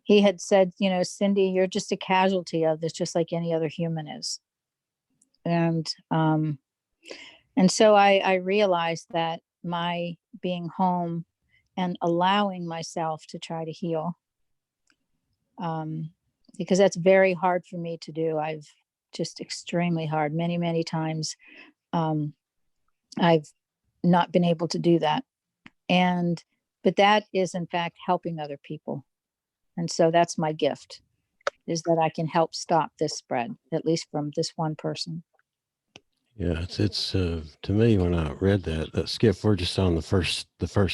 he had said, "Cindy, you're just a casualty of this, just like any other human is." And so I realized that my being home and allowing myself to try to heal, because that's very hard for me to do. I've just extremely hard. Many, many times I've not been able to do that. But that is in fact helping other people. And so that's my gift, is that I can help stop this spread, at least from this one person. Yeah, it's to me, when I read that, Skip, we're just on the first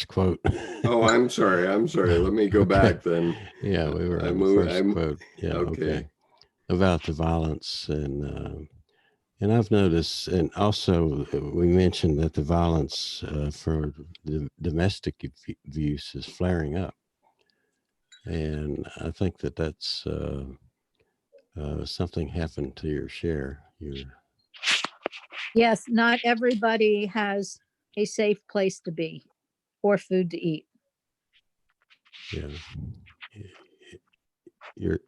quote. Oh, I'm sorry. Let me go back then. Yeah, we were on the first quote. Yeah, okay. About the violence, and I've noticed, and also we mentioned that the violence for the domestic abuse is flaring up, and I think that's something happened to your share. Yes, not everybody has a safe place to be or food to eat. Yeah. You're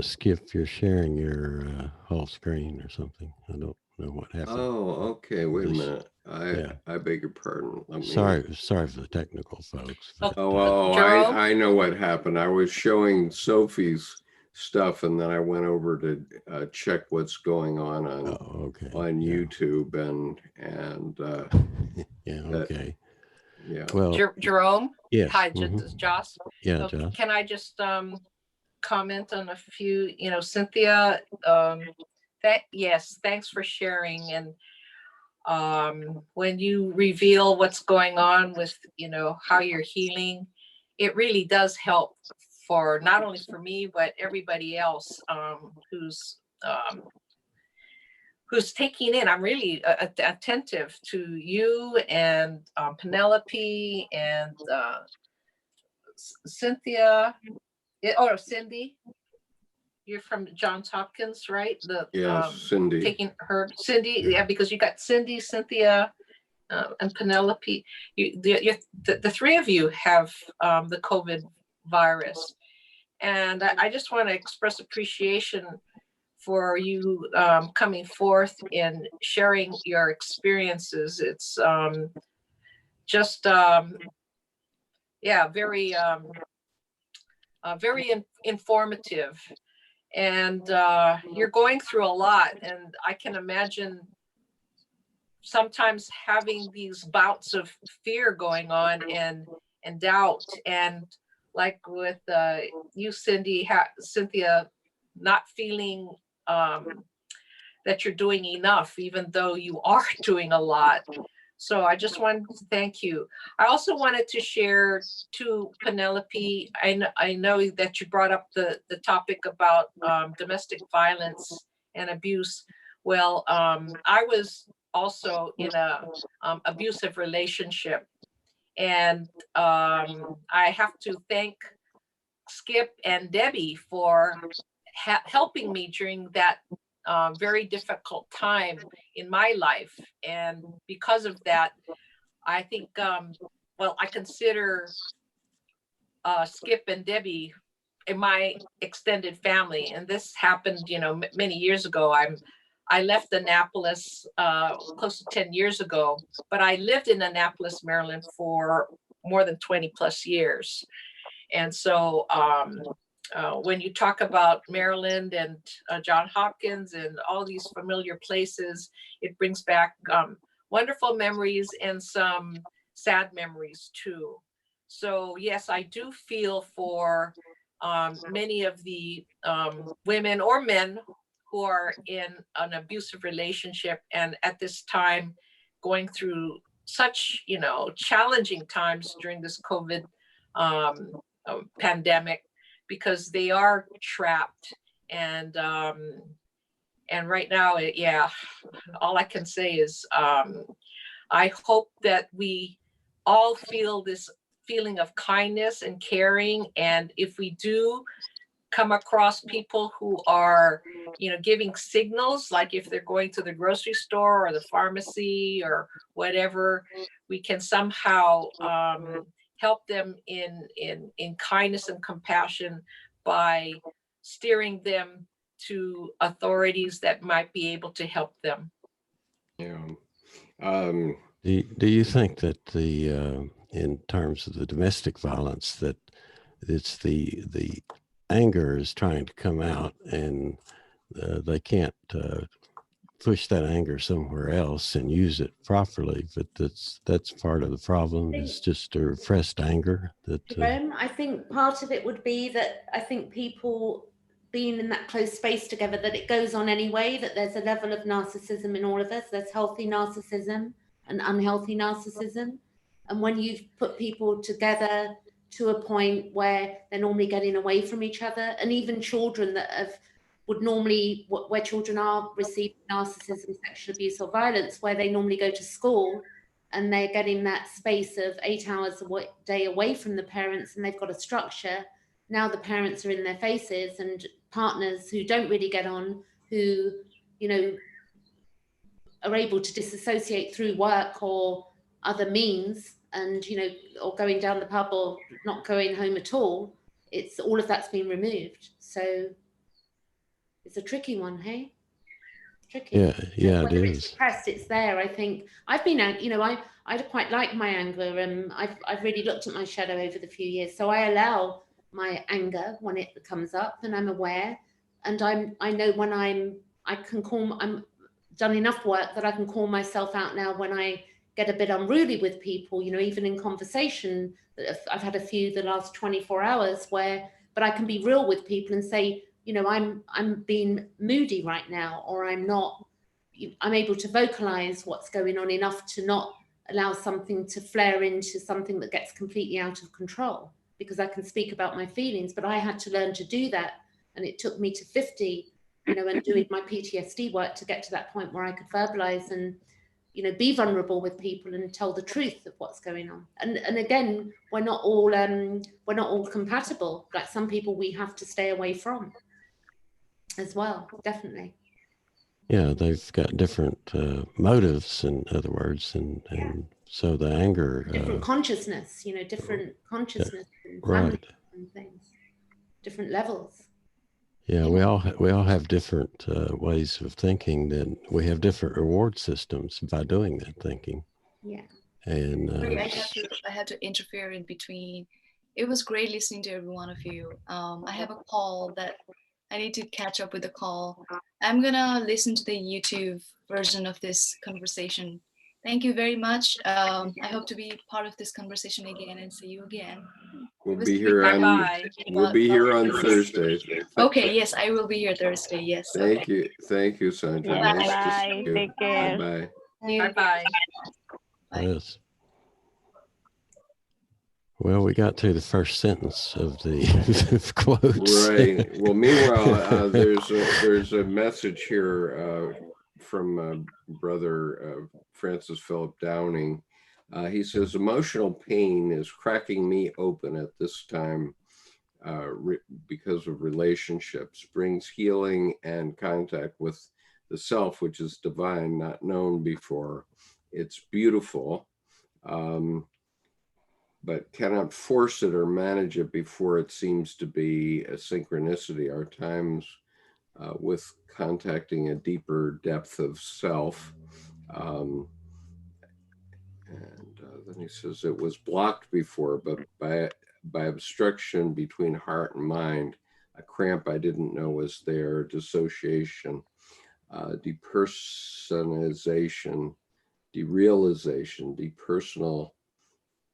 Skip, you're sharing your whole screen or something. I don't know what happened. Oh, okay. Wait a minute. I beg your pardon. Sorry for the technical folks. I know what happened. I was showing Sophie's stuff, and then I went over to check what's going on YouTube, and yeah, okay. Yeah. Well, Jerome. Yes. Hi, this is Joss. Yeah, Joss. Can I just comment on a few? Cynthia. Yes, thanks for sharing. And when you reveal what's going on with how you're healing, it really does help for not only for me but everybody else who's taking in. I'm really attentive to you and Penelope and Cynthia, or Cindy. You're from Johns Hopkins, right? Cindy. Taking her, Cindy, yeah, because you got Cindy, Cynthia, and Penelope. The three of you have the COVID virus, and I just want to express appreciation for you coming forth and sharing your experiences. It's just, yeah, very, very informative. And you're going through a lot. And I can imagine sometimes having these bouts of fear going on and doubt. And like with you, Cynthia, not feeling that you're doing enough, even though you are doing a lot. So I just wanted to thank you. I also wanted to share to Penelope, I know that you brought up the topic about domestic violence and abuse. Well, I was also in a abusive relationship. And I have to thank Skip and Debbie for helping me during that very difficult time in my life. And because of that, I think, well, I consider Skip and Debbie in my extended family. And this happened, you know, many years ago. I left Annapolis close to 10 years ago, but I lived in Annapolis, Maryland for more than 20 plus years. And so when you talk about Maryland and Johns Hopkins and all these familiar places, it brings back wonderful memories and some sad memories too. So yes, I do feel for many of the women or men who are in an abusive relationship and at this time going through such, you know, challenging times during this COVID pandemic, because they are trapped. And right now, yeah, all I can say is I hope that we all feel this feeling of kindness and caring. And if we do come across people who are, you know, giving signals, like if they're going to the grocery store or the pharmacy or whatever, we can somehow help them in kindness and compassion by steering them to authorities that might be able to help them. Yeah. Do you think that the in terms of the domestic violence, that it's the anger is trying to come out and they can't push that anger somewhere else and use it properly, but that's part of the problem, is just a repressed anger that I think part of it would be that I think people being in that close space together, that it goes on anyway, that there's a level of narcissism in all of us. There's healthy narcissism and unhealthy narcissism. And when you've put people together to a point where they're normally getting away from each other, and even children that would normally, where children are receiving narcissism, sexual abuse or violence, where they normally go to school and they're getting that space of 8 hours a day away from the parents, and they've got a structure. Now the parents are in their faces, and partners who don't really get on, who, you know, are able to disassociate through work or other means, and, you know, or going down the pub or not going home at all. It's all of that's been removed. So it's a tricky one, hey? Tricky. Yeah, whether it it's is. suppressed, it's there. I think I've been, you know, I quite like my anger, and I've really looked at my shadow over the few years. So I allow my anger when it comes up, and I'm aware, and I know when I'm done enough work that I can call myself out now when I get a bit unruly with people, you know, even in conversation. I've had a few the last 24 hours but I can be real with people and say, you know, I'm being moody right now, or I'm able to vocalize what's going on enough to not allow something to flare into something that gets completely out of control, because I can speak about my feelings. But I had to learn to do that. And it took me to 50, you know, and doing my PTSD work to get to that point where I could verbalize and, you know, be vulnerable with people and tell the truth of what's going on. And again, we're not all compatible. Like some people we have to stay away from as well, definitely. Yeah, they've got different motives, in other words, and so the anger, different consciousness, you know, different consciousness, and right, and things, different levels. Yeah, we all have different ways of thinking. Then we have different reward systems by doing that thinking. Yeah. And Sorry, I have to interfere in between. It was great listening to every one of you. I have a call that I need to catch up with the call. I'm gonna listen to the YouTube version of this conversation. Thank you very much. I hope to be part of this conversation again and see you again. We'll be here on Thursdays. Okay, yes, I will be here Thursday. Yes. Thank you, Sandra. Yeah, Nice to bye. see you. Take care. Bye. Bye-bye. yes. Well, we got to the first sentence of the quotes. Right. Well, meanwhile, there's a message here from Brother Francis Philip Downing. He says, emotional pain is cracking me open at this time because of relationships, brings healing and contact with the self, which is divine, not known before. It's beautiful, but cannot force it or manage it before it seems to be a synchronicity. Our times with contacting a deeper depth of self. And then he says it was blocked before, but by obstruction between heart and mind, a cramp I didn't know was there, dissociation, depersonalization, derealization, depersonal,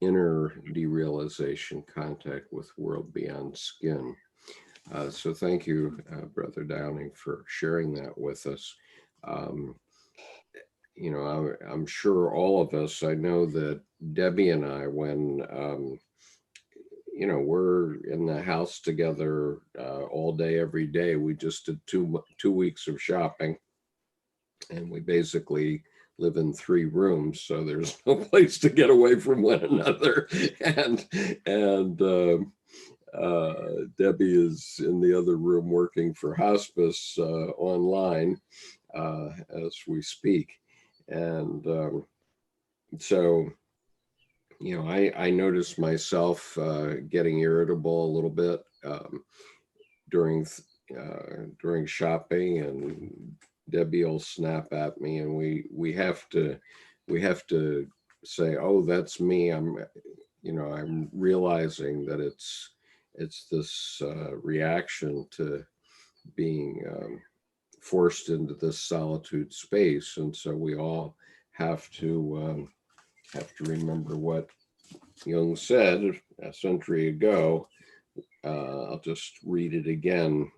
inner derealization, contact with world beyond skin. So thank you, Brother Downing, for sharing that with us. You know, I'm sure all of us, I know that Debbie and I, when, you know, we're in the house together all day, every day, we just did two weeks of shopping, and we basically live in 3 rooms, so there's no place to get away from one another. And Debbie is in the other room working for hospice online as we speak. And so, you know, I noticed myself getting irritable a little bit during shopping, and Debbie will snap at me, and we have to say, oh, that's me. I'm realizing that it's this reaction to being forced into this solitude space. And so we all have to remember what Jung said a century ago. I'll just read it again.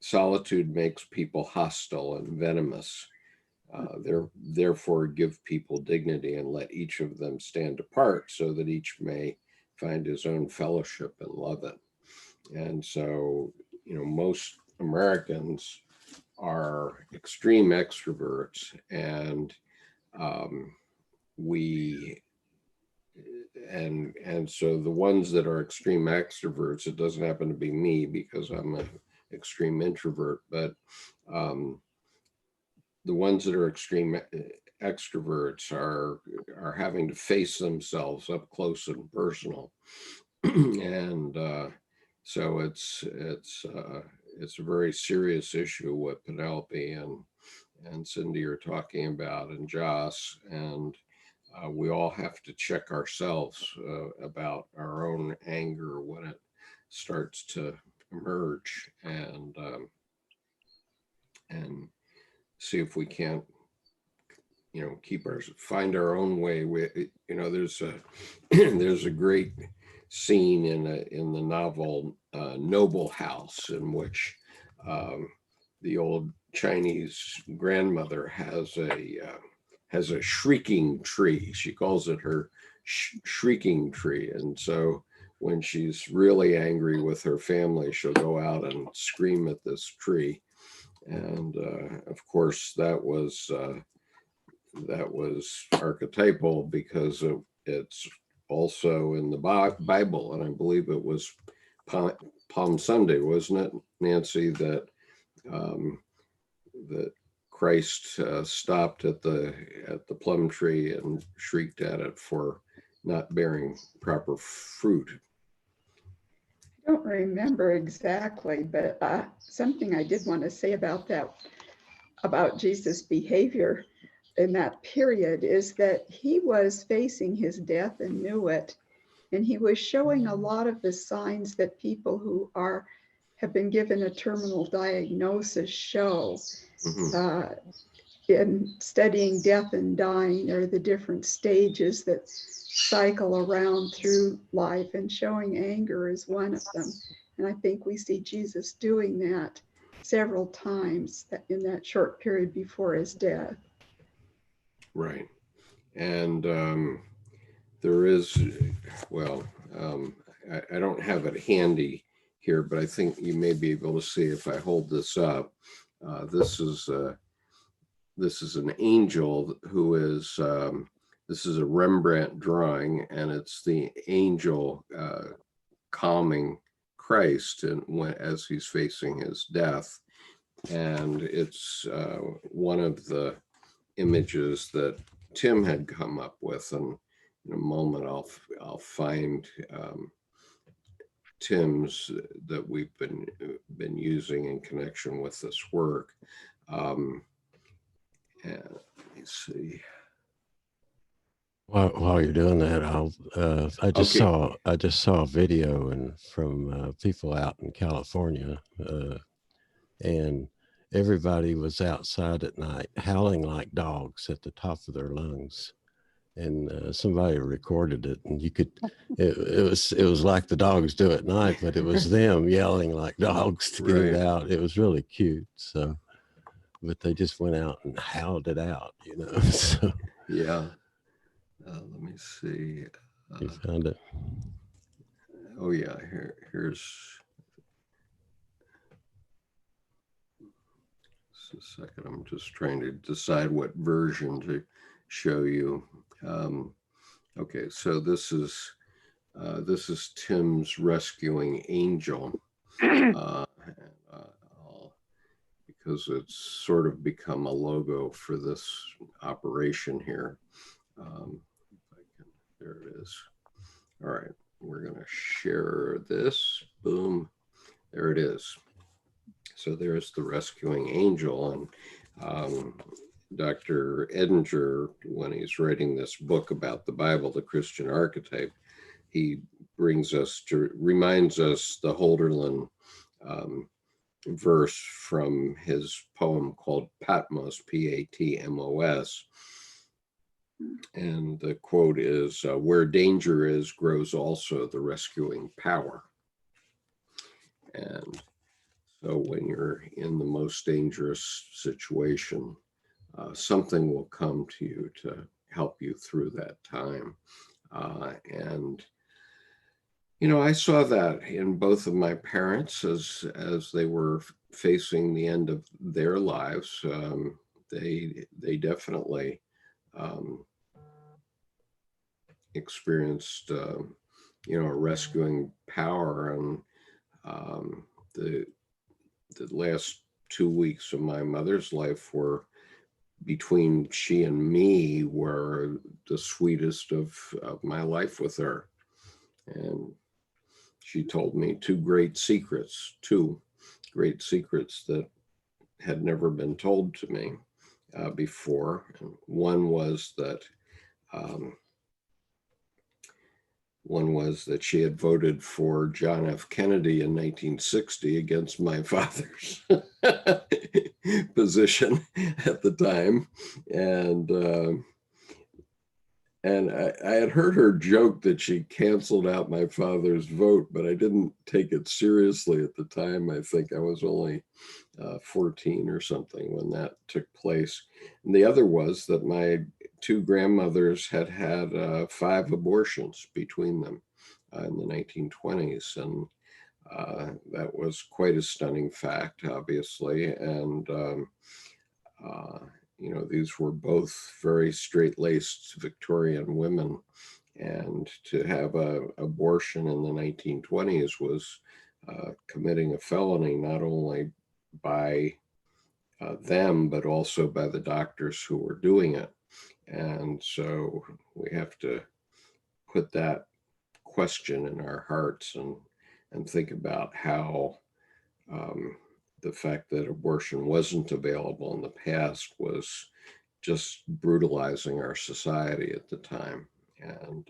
Solitude makes people hostile and venomous. Therefore, give people dignity and let each of them stand apart so that each may find his own fellowship and love it. And so, you know, most Americans are extreme extroverts, and so the ones that are extreme extroverts, it doesn't happen to be me because I'm an extreme introvert, but the ones that are extreme extroverts are having to face themselves up close and personal. And so it's a very serious issue what Penelope and Cindy are talking about, and Joss, and we all have to check ourselves about our own anger when it starts to emerge, and see if we can't, you know, find our own way. You know, there's a great scene in the novel Noble House, in which the old Chinese grandmother has a shrieking tree. She calls it her shrieking tree. And so when she's really angry with her family, she'll go out and scream at this tree. And of course, that was archetypal because it's also in the Bible, and I believe it was Palm Sunday, wasn't it, Nancy, that that Christ stopped at the plum tree and shrieked at it for not bearing proper fruit. I don't remember exactly, but something I did want to say about that, about Jesus' behavior in that period, is that he was facing his death and knew it. And he was showing a lot of the signs that people who have been given a terminal diagnosis show. In studying death and dying, there are the different stages that cycle around through life, and showing anger is one of them. And I think we see Jesus doing that several times in that short period before his death. Right. And there is, well, I don't have it handy here, but I think you may be able to see if I hold this up. This is an angel who is, this is a Rembrandt drawing, and it's the angel calming Christ as he's facing his death. And it's one of the images that Tim had come up with, and in a moment I'll find Tim's that we've been using in connection with this work. And let me see. While you're doing that, I just saw a video from people out in California, and everybody was outside at night howling like dogs at the top of their lungs, and somebody recorded it, and you could it was like the dogs do at night, but it was them yelling like dogs to get it out. It was really cute. So, but they just went out and howled it out, you know. So yeah. Let me see. You found it? Oh yeah, here's just a second. I'm just trying to decide what version to show you. Okay, so this is Tim's rescuing angel, because it's sort of become a logo for this operation here. There it is. All right, we're going to share this. Boom, there it is. So there's the rescuing angel. And Dr. Edinger, when he's writing this book about the Bible, the Christian archetype, he reminds us the Holderlin verse from his poem called Patmos, P-A-T-M-O-S. And the quote is, where danger is, grows also the rescuing power. And so when you're in the most dangerous situation, something will come to you to help you through that time. And, you know, I saw that in both of my parents as they were facing the end of their lives. They definitely experienced, you know, a rescuing power. And the last 2 weeks of my mother's life were, between she and me, were the sweetest of my life with her. And she told me two great secrets that had never been told to me before. And one was that she had voted for John F. Kennedy in 1960 against my father's position at the time. And I had heard her joke that she canceled out my father's vote, but I didn't take it seriously at the time. I think I was only 14 or something when that took place. And the other was that my two grandmothers had 5 abortions between them in the 1920s. And that was quite a stunning fact, obviously. And you know, these were both very straight-laced Victorian women, and to have an abortion in the 1920s was committing a felony, not only by them, but also by the doctors who were doing it. And so we have to put that question in our hearts and and think about how the fact that abortion wasn't available in the past was just brutalizing our society at the time. And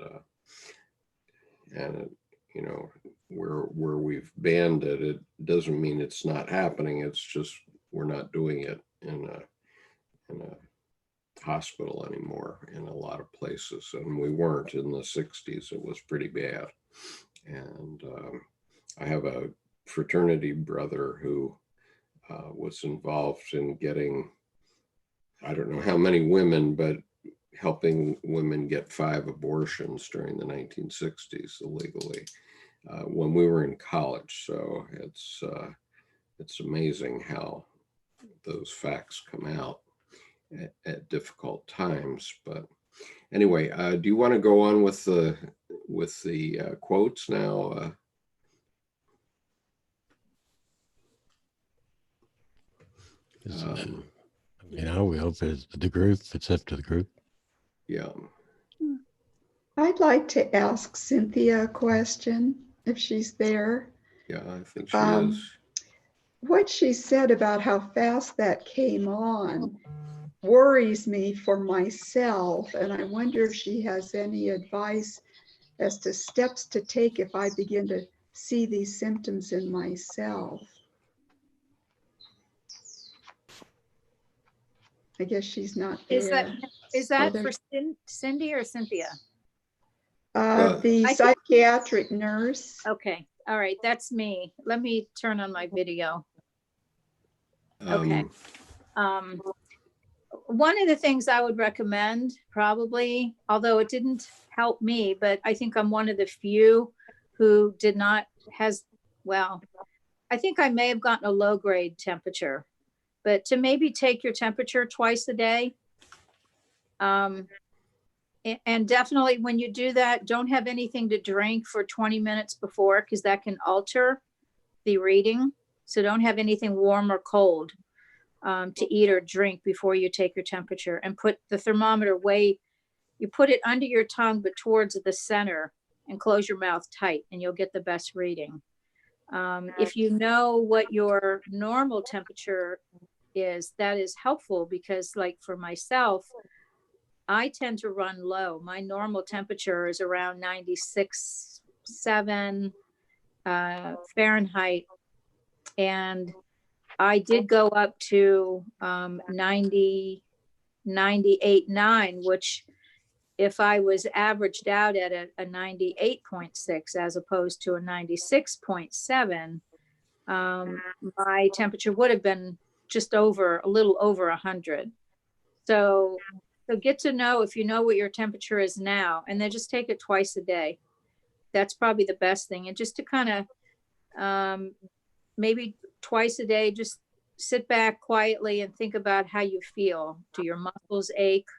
you know, where we've banned it, it doesn't mean it's not happening. It's just we're not doing it in a hospital anymore in a lot of places, and we weren't in the 60s. It was pretty bad. And I have a fraternity brother who was involved in getting, I don't know how many women, but helping women get 5 abortions during the 1960s illegally when we were in college. So it's amazing how those facts come out at difficult times. But anyway, do you want to go on with the quotes now? I mean, I will, but the group, it's up to the group. Yeah. I'd like to ask Cynthia a question if she's there. Yeah, I think she is. What she said about how fast that came on worries me for myself, and I wonder if she has any advice as to steps to take if I begin to see these symptoms in myself. I guess she's not there. Is that for Cindy or Cynthia? The psychiatric nurse. Okay, all right, that's me. Let me turn on my video. Okay. One of the things I would recommend, probably, although it didn't help me, but I think I'm one of the few who well, I think I may have gotten a low grade temperature, but to maybe take your temperature twice a day. And definitely when you do that, don't have anything to drink for 20 minutes before, because that can alter the reading. So don't have anything warm or cold to eat or drink before you take your temperature, and put the thermometer you put it under your tongue, but towards the center, and close your mouth tight, and you'll get the best reading. If you know what your normal temperature is, that is helpful, because like for myself, I tend to run low. My normal temperature is around 96.7 Fahrenheit. And I did go up to 98.9, which if I was averaged out at a 98.6 as opposed to a 96.7, my temperature would have been just a little over 100. So get to know, if you know what your temperature is now, and then just take it twice a day. That's probably the best thing. And just to kind of maybe twice a day, just sit back quietly and think about how you feel. Do your muscles ache?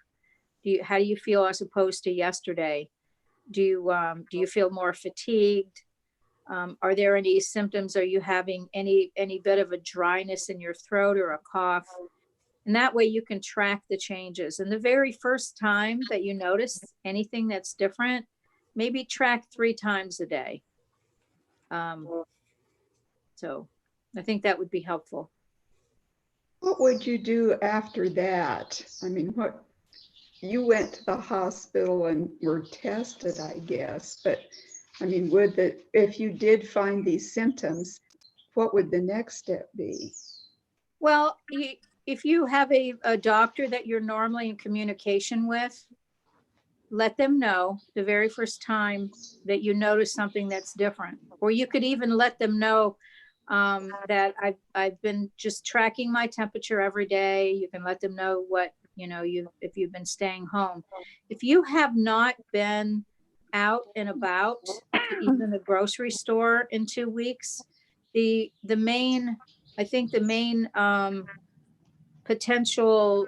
How do you feel as opposed to yesterday? Do you feel more fatigued? Are there any symptoms? Are you having any bit of a dryness in your throat or a cough? And that way you can track the changes. And the very first time that you notice anything that's different, maybe track 3 times a day. So I think that would be helpful. What would you do after that? I mean, you went to the hospital and were tested, I guess, but I mean, if you did find these symptoms, what would the next step be? Well, if you have a doctor that you're normally in communication with, let them know the very first time that you notice something that's different. Or you could even let them know that I've been just tracking my temperature every day. You can let them know what, if you've been staying home. If you have not been out and about, even the grocery store in 2 weeks, the main potential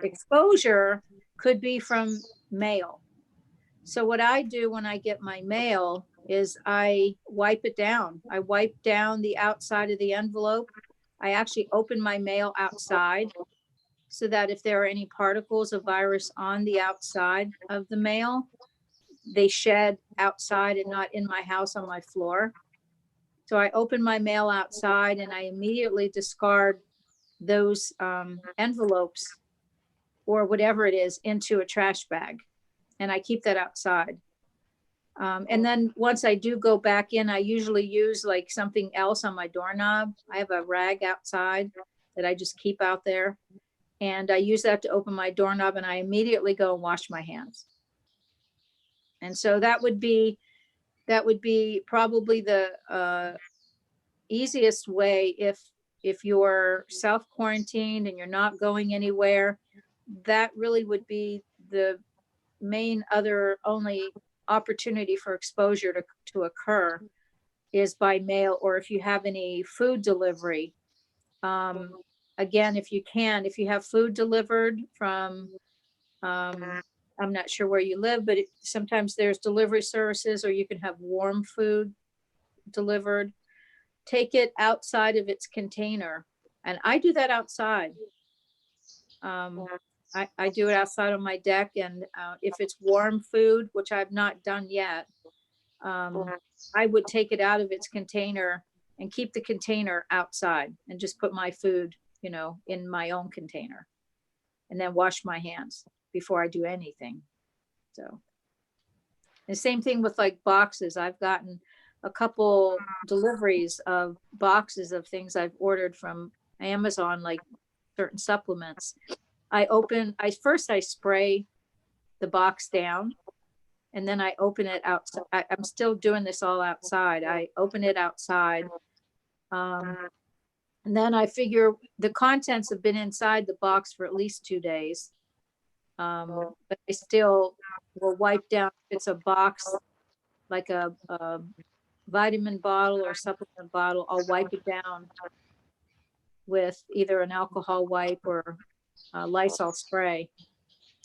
exposure could be from mail. So what I do when I get my mail is I wipe it down. I wipe down the outside of the envelope. I actually open my mail outside so that if there are any particles of virus on the outside of the mail, they shed outside and not in my house on my floor. So I open my mail outside and I immediately discard those envelopes or whatever it is into a trash bag. And I keep that outside. And then once I do go back in, I usually use like something else on my doorknob. I have a rag outside that I just keep out there. And I use that to open my doorknob, and I immediately go and wash my hands. And so that would be probably the easiest way if you're self-quarantined and you're not going anywhere. That really would be the main only opportunity for exposure to occur is by mail, or if you have any food delivery. Again, if you have food delivered from, I'm not sure where you live, but sometimes there's delivery services, or you can have warm food delivered. Take it outside of its container. And I do that outside. I do it outside on my deck. And if it's warm food, which I've not done yet, I would take it out of its container and keep the container outside and just put my food, in my own container, and then wash my hands before I do anything. So the same thing with like boxes. I've gotten a couple deliveries of boxes of things I've ordered from Amazon, like certain supplements. I spray the box down, and then I open it outside. I'm still doing this all outside. I open it outside. And then I figure the contents have been inside the box for at least 2 days. But I still will wipe down, if it's a box, like a vitamin bottle or supplement bottle, I'll wipe it down with either an alcohol wipe or Lysol spray.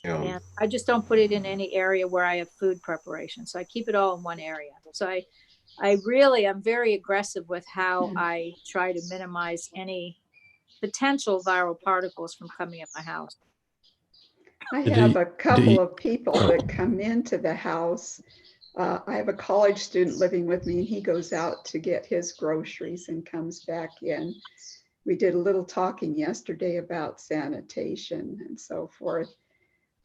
Yeah. And I just don't put it in any area where I have food preparation. So I keep it all in one area. So I really am very aggressive with how I try to minimize any potential viral particles from coming in my house. I have a couple of people that come into the house. I have a college student living with me, and he goes out to get his groceries and comes back in. We did a little talking yesterday about sanitation and so forth.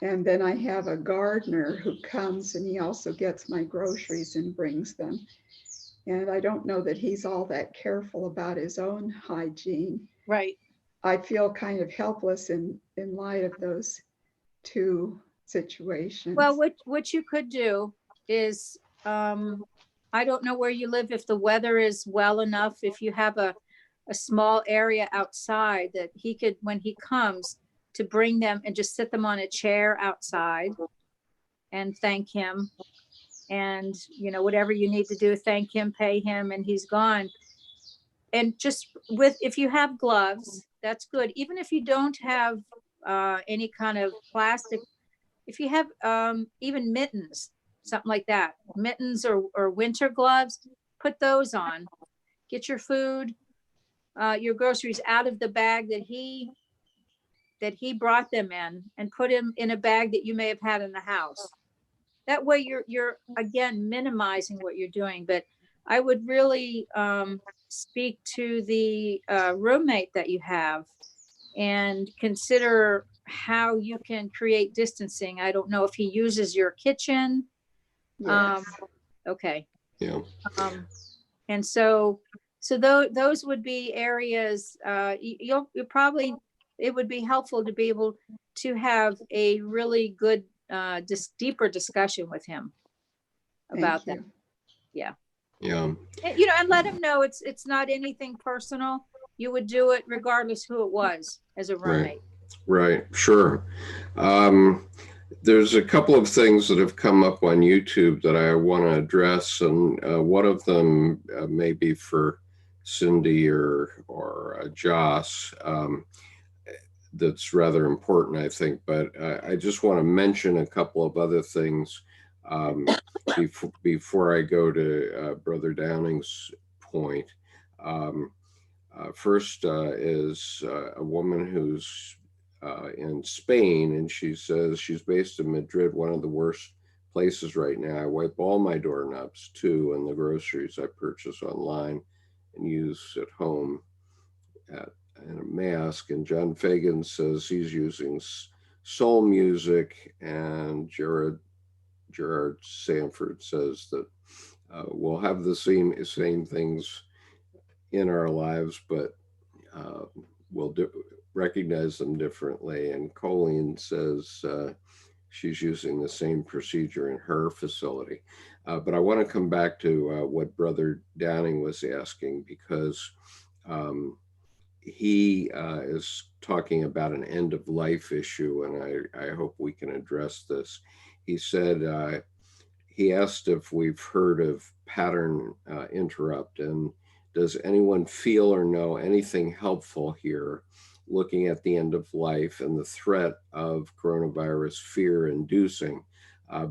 And then I have a gardener who comes, and he also gets my groceries and brings them. And I don't know that he's all that careful about his own hygiene. Right. I feel kind of helpless in light of those two situations. Well, what you could do is, I don't know where you live, if the weather is well enough, if you have a small area outside that he could, when he comes, to bring them and just sit them on a chair outside and thank him. And, whatever you need to do, thank him, pay him, and he's gone. And just if you have gloves, that's good. Even if you don't have any kind of plastic, if you have even mittens, something like that, mittens or winter gloves, put those on. Get your food, your groceries out of the bag that he brought them in, and put him in a bag that you may have had in the house. That way you're again minimizing what you're doing. But I would really speak to the roommate that you have and consider how you can create distancing. I don't know if he uses your kitchen. Yes. Okay. Yeah. And so those would be areas you'll probably, it would be helpful to be able to have a really good deeper discussion with him about that. Yeah. Yeah. And let him know it's not anything personal. You would do it regardless who it was as a roommate. Right. Sure. There's a couple of things that have come up on YouTube that I want to address, and one of them may be for Cindy or Joss. That's rather important, I think, but I just want to mention a couple of other things before I go to Brother Downing's point. First is a woman who's in Spain, and she says she's based in Madrid, one of the worst places right now. I wipe all my doorknobs too, and the groceries I purchase online and use at home and a mask. And John Fagan says he's using soul music, and Gerard Sanford says that we'll have the same things in our lives, but we'll recognize them differently. And Colleen says she's using the same procedure in her facility. But I want to come back to what Brother Downing was asking, because he is talking about an end of life issue, and I hope we can address this. He said, he asked if we've heard of pattern interrupt, and does anyone feel or know anything helpful here, looking at the end of life and the threat of coronavirus fear inducing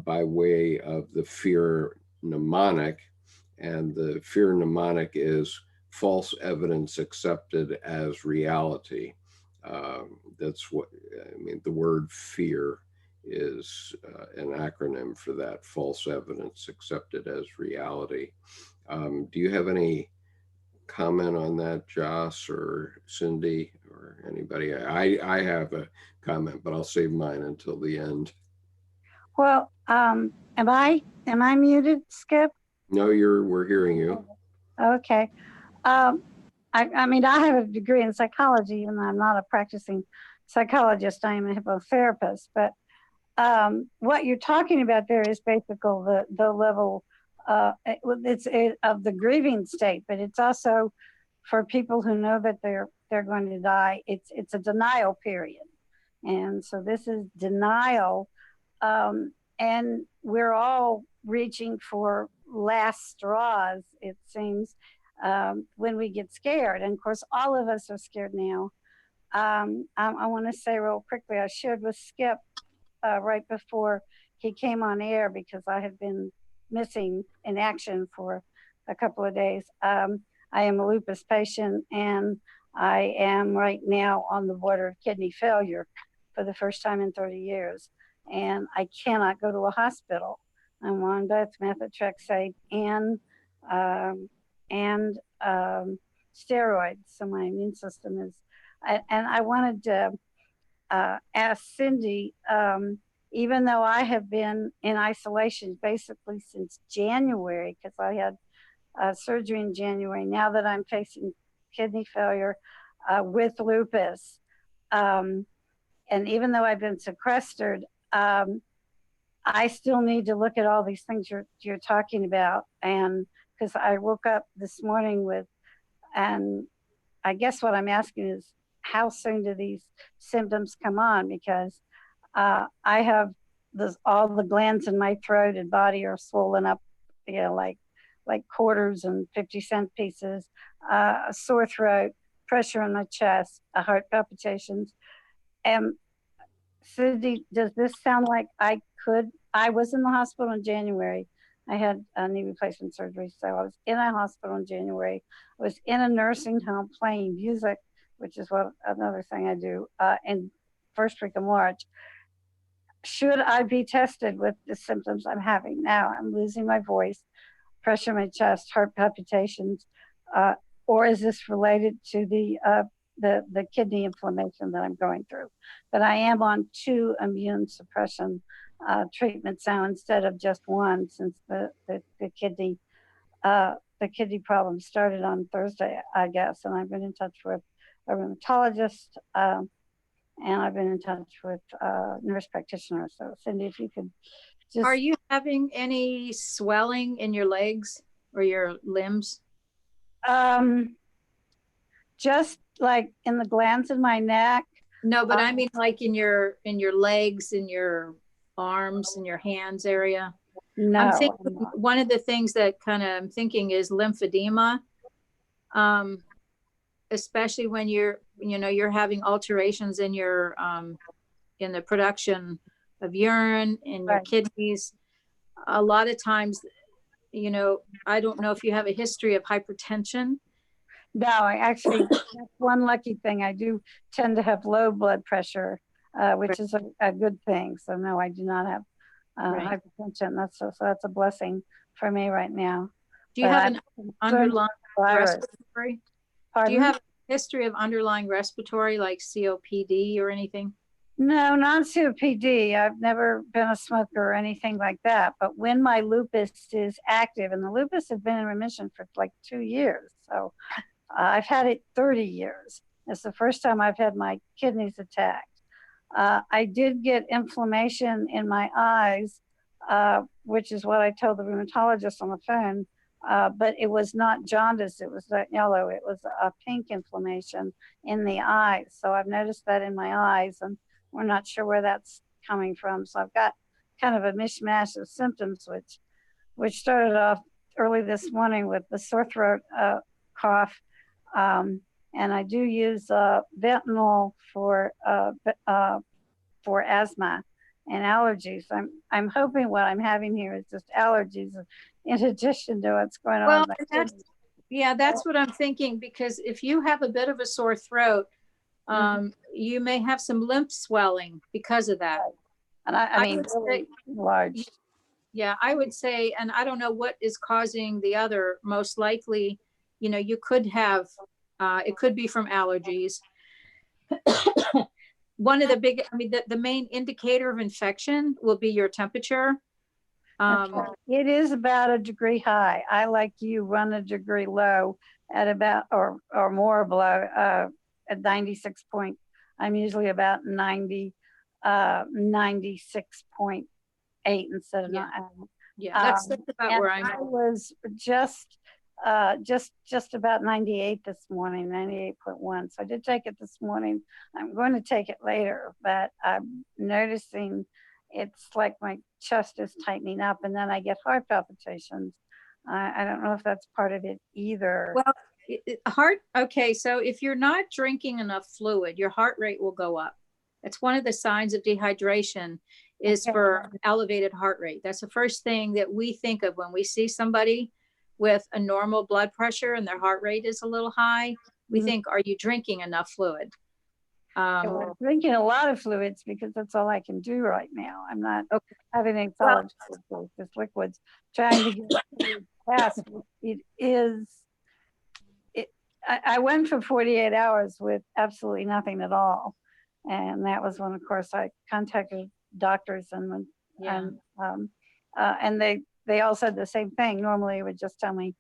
by way of the fear mnemonic? And the fear mnemonic is false evidence accepted as reality. That's what, I mean, the word fear is an acronym for that, false evidence accepted as reality. Do you have any comment on that, Joss or Cindy or anybody? I have a comment, but I'll save mine until the end. Well, am I muted, Skip? No, we're hearing you. Okay. I mean, I have a degree in psychology, even though I'm not a practicing psychologist. I am a hypnotherapist. But what you're talking about there is basically the level it's of the grieving state, but it's also for people who know that they're going to die. It's a denial period, and so this is denial, and we're all reaching for last straws, it seems, when we get scared. And of course, all of us are scared now. I want to say real quickly, I shared with Skip right before he came on air, because I had been missing in action for a couple of days. I am a lupus patient, and I am right now on the border of kidney failure for the first time in 30 years. And I cannot go to a hospital. I'm on both methotrexate and steroids. So my immune system is, and I wanted to ask Cindy, even though I have been in isolation basically since January, because I had surgery in January, now that I'm facing kidney failure with lupus, and even though I've been sequestered, I still need to look at all these things you're talking about. And because I woke up this morning with, and I guess what I'm asking is, how soon do these symptoms come on? Because I have all the glands in my throat and body are swollen up, you know, like quarters and 50-cent pieces, a sore throat, pressure in my chest, heart palpitations. And Cindy, does this sound like I was in the hospital in January. I had a knee replacement surgery. So I was in a hospital in January. I was in a nursing home playing music, which is another thing I do, in first week of March. Should I be tested with the symptoms I'm having now? I'm losing my voice, pressure in my chest, heart palpitations, or is this related to the kidney inflammation that I'm going through? But I am on 2 immune suppression treatments now instead of just one, since the kidney problem started on Thursday, I guess. And I've been in touch with a rheumatologist, and I've been in touch with nurse practitioners. So Cindy, if you could just... Are you having any swelling in your legs or your limbs? Just like in the glands in my neck. No, but I mean like in your legs, in your arms, in your hands area. No. I'm thinking one of the things that I'm thinking is lymphedema, especially when you're having alterations in your in the production of urine in your kidneys. A lot of times, I don't know if you have a history of hypertension. No, that's one lucky thing. I do tend to have low blood pressure, which is a good thing. So no, I do not have Right. hypertension. So that's a blessing for me right now. Do you But have I'm an concerned underlying with the virus. respiratory? Do Pardon? you have a history of underlying respiratory like COPD or anything? No, not COPD. I've never been a smoker or anything like that. But when my lupus is active, and the lupus has been in remission for like 2 years, so I've had it 30 years. It's the first time I've had my kidneys attacked. I did get inflammation in my eyes, which is what I told the rheumatologist on the phone. But it was not jaundice, it was that yellow. It was a pink inflammation in the eyes. So I've noticed that in my eyes, and we're not sure where that's coming from. So I've got kind of a mishmash of symptoms, which started off early this morning with the sore throat, cough. And I do use fentanyl for asthma and allergies. I'm hoping what I'm having here is just allergies in addition to what's going on. Well, with my kidneys. that's what I'm thinking, because if you have a bit of a sore throat, you may have some lymph swelling because of that. And I mean, would really say, large. yeah, I would say, and I don't know what is causing the other. Most likely, you could have, it could be from allergies. One of the big, the main indicator of infection will be your temperature. It is about 1 degree high. I, like you, run 1 degree low at about, or more below, at 96 point. I'm usually about 96.8 instead of 9. Yeah, that's about where I was just about 98 this morning, 98.1. So I did take it this morning. I'm going to take it later, but I'm noticing it's like my chest is tightening up, and then I get heart palpitations. I don't know if that's part of it either. Well, okay, so if you're not drinking enough fluid, your heart rate will go up. That's one of the signs of dehydration, is for elevated heart rate. That's the first thing that we think of when we see somebody with a normal blood pressure and their heart rate is a little high. We think, are you drinking enough fluid? I'm drinking a lot of fluids because that's all I can do right now. I'm not having any solid fluids, just liquids. Trying to get fluids past. I went for 48 hours with absolutely nothing at all, and that was when, of course, I contacted doctors and they all said the same thing. Normally, it would just tell me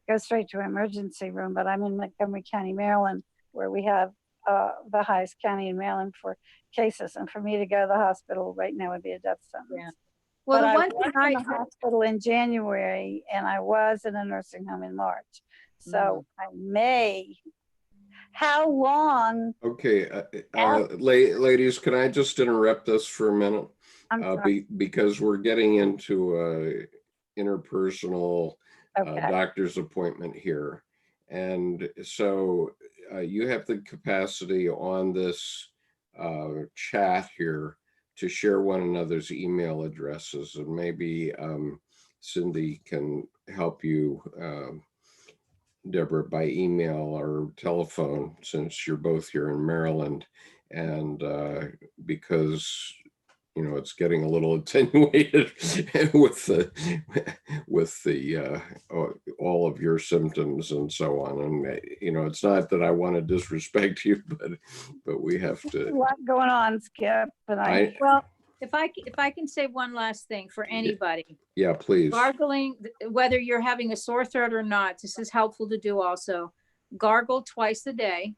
go straight to emergency room, but I'm in Montgomery County, Maryland, where we have the highest county in Maryland for cases, and for me to go to the hospital right now would be a death sentence. Yeah. Well, but the I one was thing in the hospital in January, and I was in a nursing home in March. So I may. How long? Okay, ladies, can I just interrupt this for a minute? Because we're getting into interpersonal doctor's appointment here. And so you have the capacity on this chat here to share one another's email addresses, and maybe Cindy can help you, Deborah, by email or telephone, since you're both here in Maryland. And because it's getting a little attenuated with the all of your symptoms and so on. And it's not that I want to disrespect you, but we have to. There's a lot going on, Skip. But well, if I can say one last thing for anybody. Yeah, please. Gargling, whether you're having a sore throat or not, this is helpful to do also. Gargle twice a day.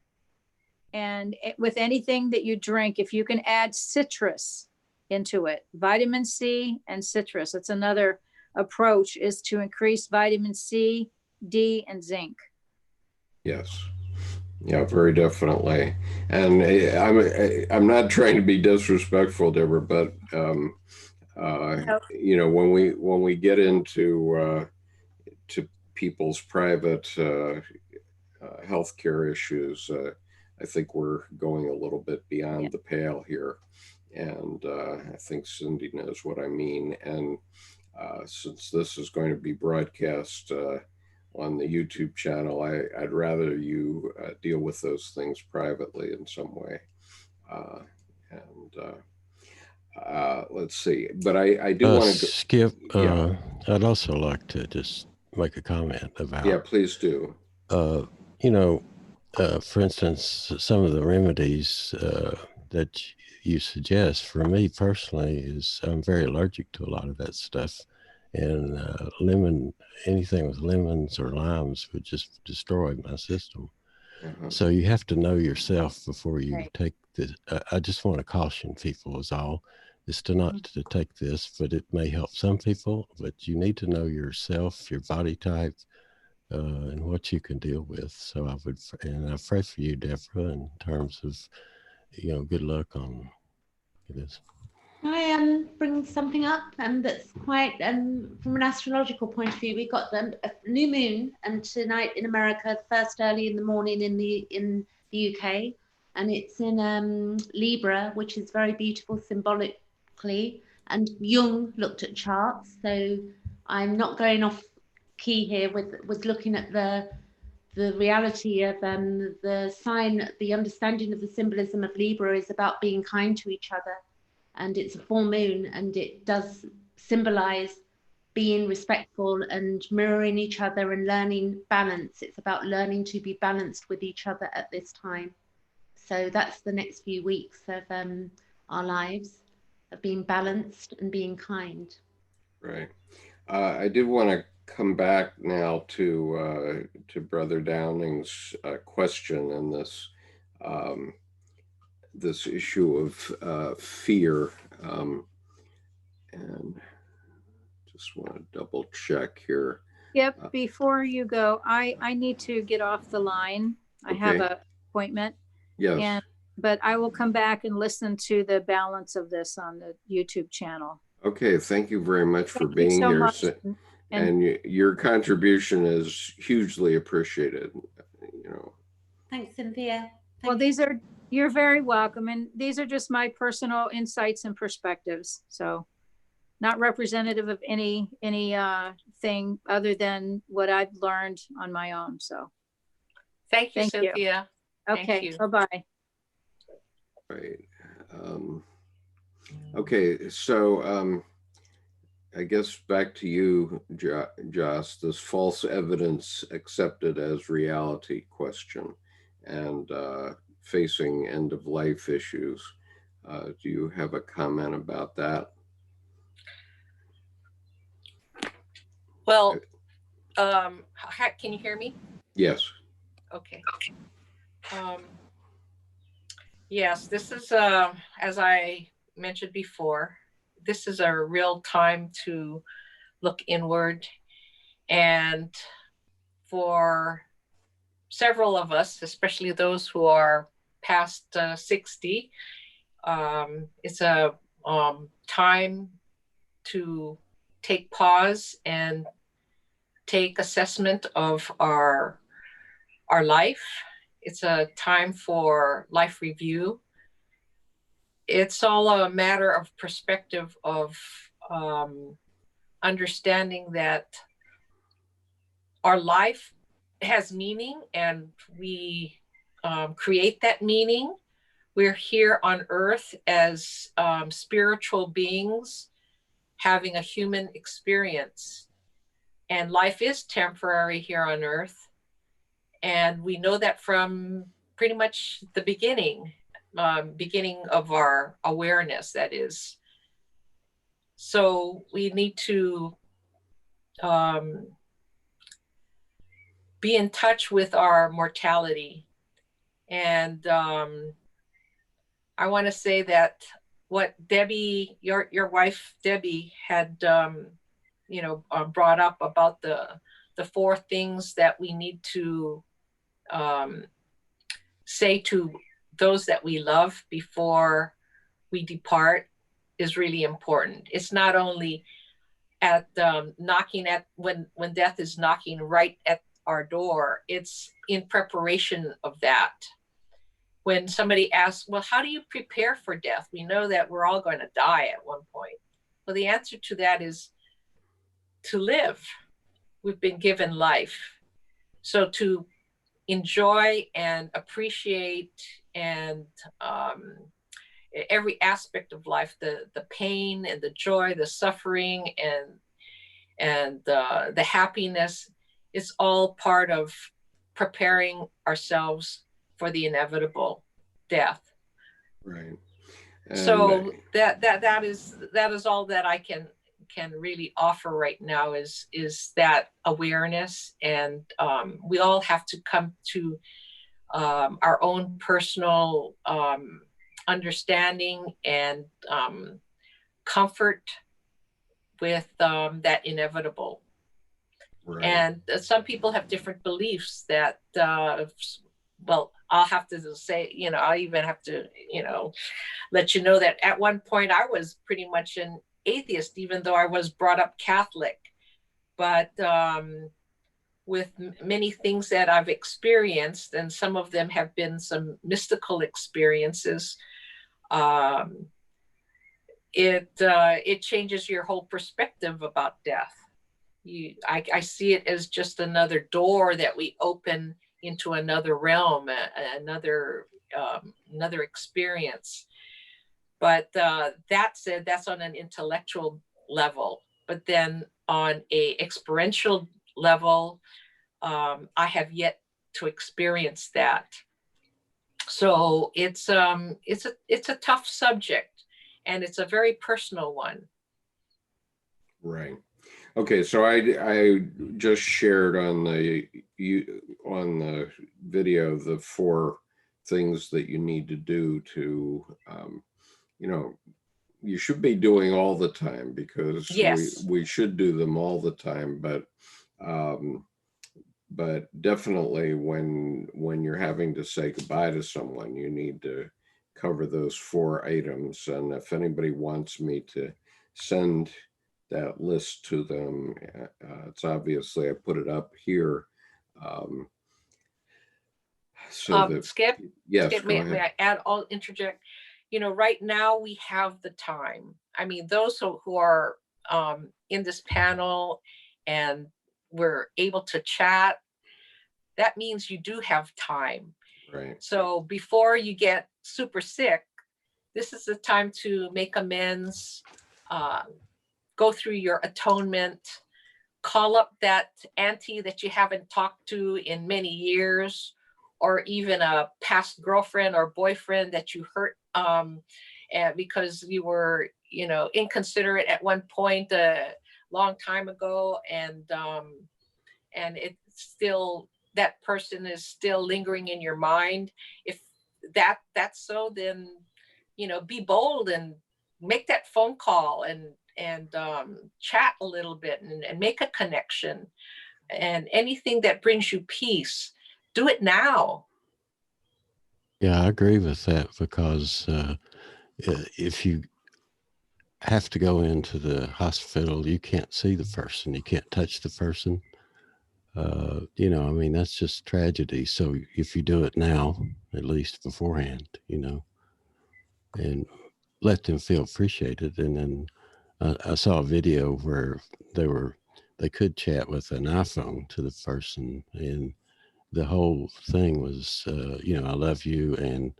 And with anything that you drink, if you can add citrus into it, vitamin C and citrus. That's another approach, is to increase vitamin C, D, and zinc. Yes. Yeah, very definitely. And I'm not trying to be disrespectful, Deborah, but when we get into to people's private healthcare issues, I think we're going a little bit beyond the pale here. And I think Cindy knows what I mean. And since this is going to be broadcast on the YouTube channel, I'd rather you deal with those things privately in some way. let's see, but I do want to Skip, yeah. I'd also like to just make a comment about. Yeah, please do. You know, for instance, some of the remedies that you suggest, for me personally, is I'm very allergic to a lot of that stuff. And anything with lemons or limes would just destroy my system. So you have to know yourself before you take this. I just want to caution people is all, is to not to take this, but it may help some people, but you need to know yourself, your body type, and what you can deal with. So I pray for you, Deborah, in terms of, good luck on this. I bring something up that's quite from an astrological point of view. We got a new moon, and tonight in America, first early in the morning in the UK, and it's in Libra, which is very beautiful symbolically. And Jung looked at charts, so I'm not going off key here with looking at the reality of the sign. The understanding of the symbolism of Libra is about being kind to each other. And it's a full moon, and it does symbolize being respectful and mirroring each other and learning balance. It's about learning to be balanced with each other at this time. So that's the next few weeks of our lives, of being balanced and being kind. Right. I did want to come back now to Brother Downing's question and this issue of fear, and just want to double check here. Yep. Before you go, I need to get off the line. I have an appointment. Yes. But I will come back and listen to the balance of this on the YouTube channel. Okay. Thank you very much for being here. Much. And your contribution is hugely appreciated. Thanks, Cynthia. Well, you're very welcome. And these are just my personal insights and perspectives. So not representative of any thing other than what I've learned on my own. So thank you, Cynthia. Okay, bye-bye. Right. Okay, so I guess back to you, Joss, this false evidence accepted as reality question and facing end-of-life issues. Do you have a comment about that? Well, can you hear me? Yes. Okay. Yes, this is, as I mentioned before, this is a real time to look inward. And for several of us, especially those who are past 60, it's a time to take pause and take assessment of our life. It's a time for life review. It's all a matter of perspective of understanding that our life has meaning and we create that meaning. We're here on earth as spiritual beings having a human experience. And life is temporary here on earth. And we know that from pretty much the beginning of our awareness, that is. So we need to be in touch with our mortality. And I want to say that what Debbie, your wife, Debbie, had brought up about the 4 things that we need to say to those that we love before we depart is really important. It's not only at knocking at when death is knocking right at our door, it's in preparation of that. When somebody asks, well, how do you prepare for death? We know that we're all going to die at one point. Well, the answer to that is to live. We've been given life. So to enjoy and appreciate and every aspect of life, the pain and the joy, the suffering and the happiness, it's all part of preparing ourselves for the inevitable death. Right. And So that is all that I can really offer right now is that awareness, and we all have to come to our own personal understanding and comfort with that inevitable. right. And some people have different beliefs that, well, I'll have to say, I even have to, let you know that at one point I was pretty much an atheist, even though I was brought up Catholic. But with many things that I've experienced, and some of them have been some mystical experiences, it changes your whole perspective about death. I see it as just another door that we open into another realm, another experience. But that said, that's on an intellectual level. But then on a experiential level, I have yet to experience that. So it's a tough subject, and it's a very personal one. Right. Okay, so I just shared on the video the 4 things that you need to do to, you should be doing all the time, because Yes. we should do them all the time, but definitely when you're having to say goodbye to someone, you need to cover those 4 items. And if anybody wants me to send that list to them, it's obviously I put it up here. So that Skip, yes, Skip, go may ahead. I add? I'll interject. Right now we have the time. I mean, those who are in this panel and we're able to chat, that means you do have time. Right. So before you get super sick, this is the time to make amends, go through your atonement, call up that auntie that you haven't talked to in many years, or even a past girlfriend or boyfriend that you hurt and because you were, inconsiderate at one point a long time ago, and it's still, that person is still lingering in your mind. If that's so, then be bold and make that phone call and chat a little bit and make a connection, and anything that brings you peace, do it now. Yeah, I agree with that, because if you have to go into the hospital, you can't see the person, you can't touch the person. I mean, that's just tragedy. So if you do it now, at least beforehand, and let them feel appreciated. And then I saw a video where they could chat with an iPhone to the person, and the whole thing was, I love you, and,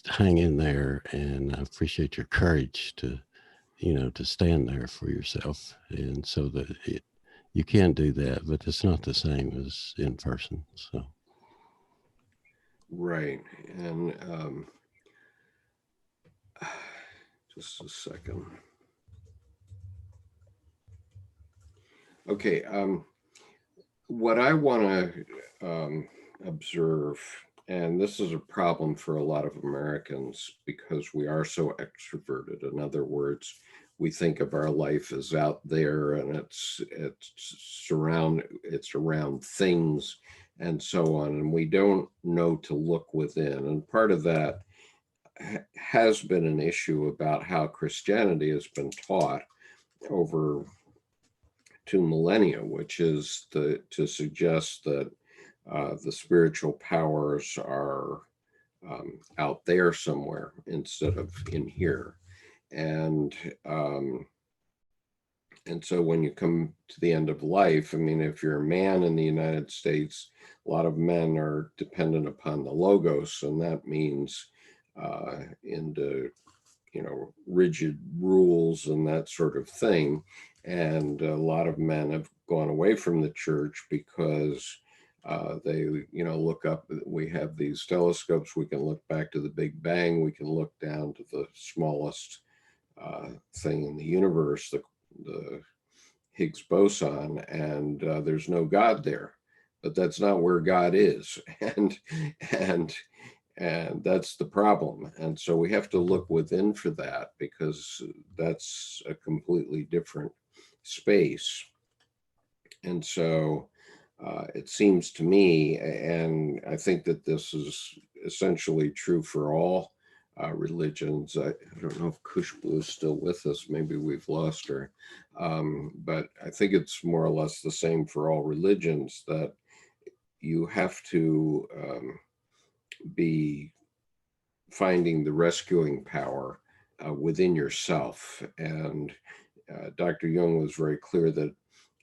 hang in there, and I appreciate your courage to stand there for yourself. And so that you can do that, but it's not the same as in person. So. Right. And just a second. Okay. What I want to observe, and this is a problem for a lot of Americans because we are so extroverted. In other words, we think of our life as out there, and it's around things and so on, and we don't know to look within. And part of that has been an issue about how Christianity has been taught over 2 millennia, which is to suggest that the spiritual powers are out there somewhere instead of in here. And And so when you come to the end of life, I mean, if you're a man in the United States, a lot of men are dependent upon the logos, and that means into, you know, rigid rules and that sort of thing. And a lot of men have gone away from the church because they, you know, look up, we have these telescopes, we can look back to the Big Bang, we can look down to the smallest thing in the universe, the Higgs boson, and there's no God there. But that's not where God is, and that's the problem. And so we have to look within for that, because that's a completely different space. And so it seems to me, and I think that this is essentially true for all religions. I don't know if Kushbu is still with us. Maybe we've lost her. But I think it's more or less the same for all religions, that you have to be finding the rescuing power within yourself. And Dr. Jung was very clear that,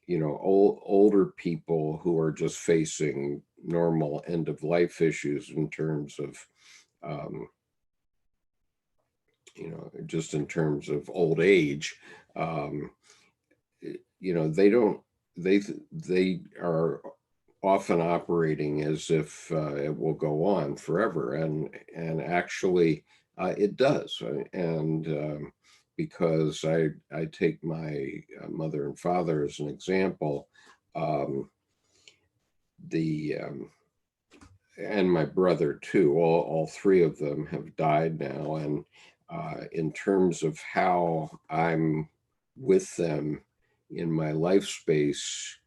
you know, older people who are just facing normal end of life issues in terms of, you know, just in terms of old age, you know, they are often operating as if it will go on forever, and actually it does. And because I take my mother and father as an example, and my brother too. All three of them have died now, and in terms of how I'm with them in my life space,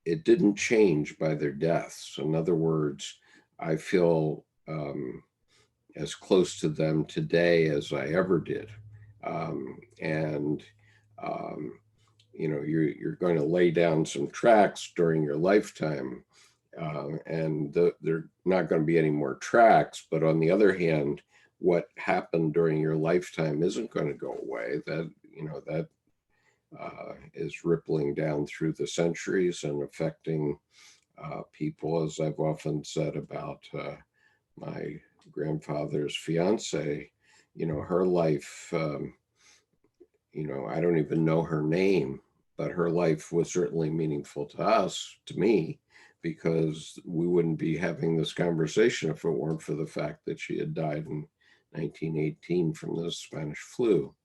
it didn't change by their deaths. In other words, I feel as close to them today as I ever did. And you know, you're going to lay down some tracks during your lifetime, and there are not going to be any more tracks. But on the other hand, what happened during your lifetime isn't going to go away. That, you know, that is rippling down through the centuries and affecting people, as I've often said about my grandfather's fiance. You know, her life, you know, I don't even know her name, but her life was certainly meaningful to us, to me, because we wouldn't be having this conversation if it weren't for the fact that she had died in 1918 from the Spanish flu.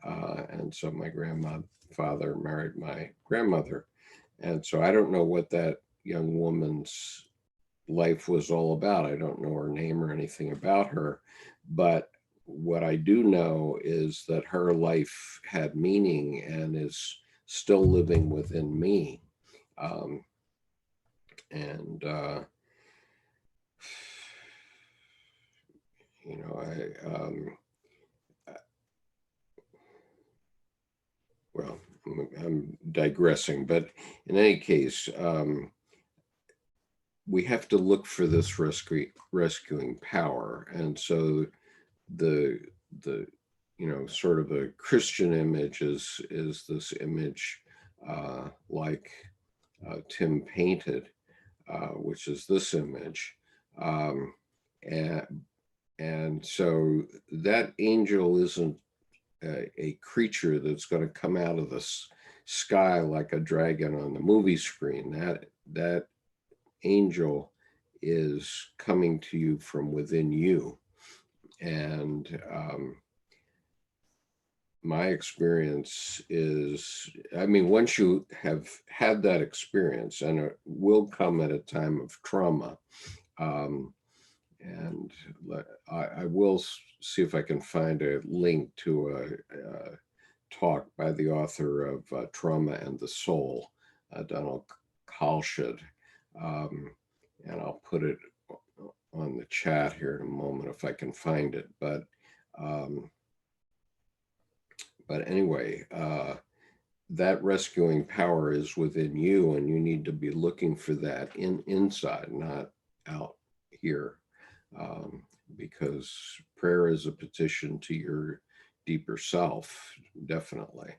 And so my grandfather married my grandmother. And so I don't know what that young woman's life was all about. I don't know her name or anything about her. But what I do know is that her life had meaning and is still living within me. And, you know, well, I'm digressing, but in any case, we have to look for this rescuing power. And so the you know, sort of a Christian image is this image like Tim painted, which is this image. And so that angel isn't a creature that's going to come out of the sky like a dragon on the movie screen. That angel is coming to you from within you. And my experience is, I mean, once you have had that experience, and it will come at a time of trauma, and I will see if I can find a link to a talk by the author of Trauma and the Soul, Donald Kalshad, and I'll put it on the chat here in a moment if I can find it. But anyway, that rescuing power is within you, and you need to be looking for that inside, not out here, because prayer is a petition to your deeper self, definitely.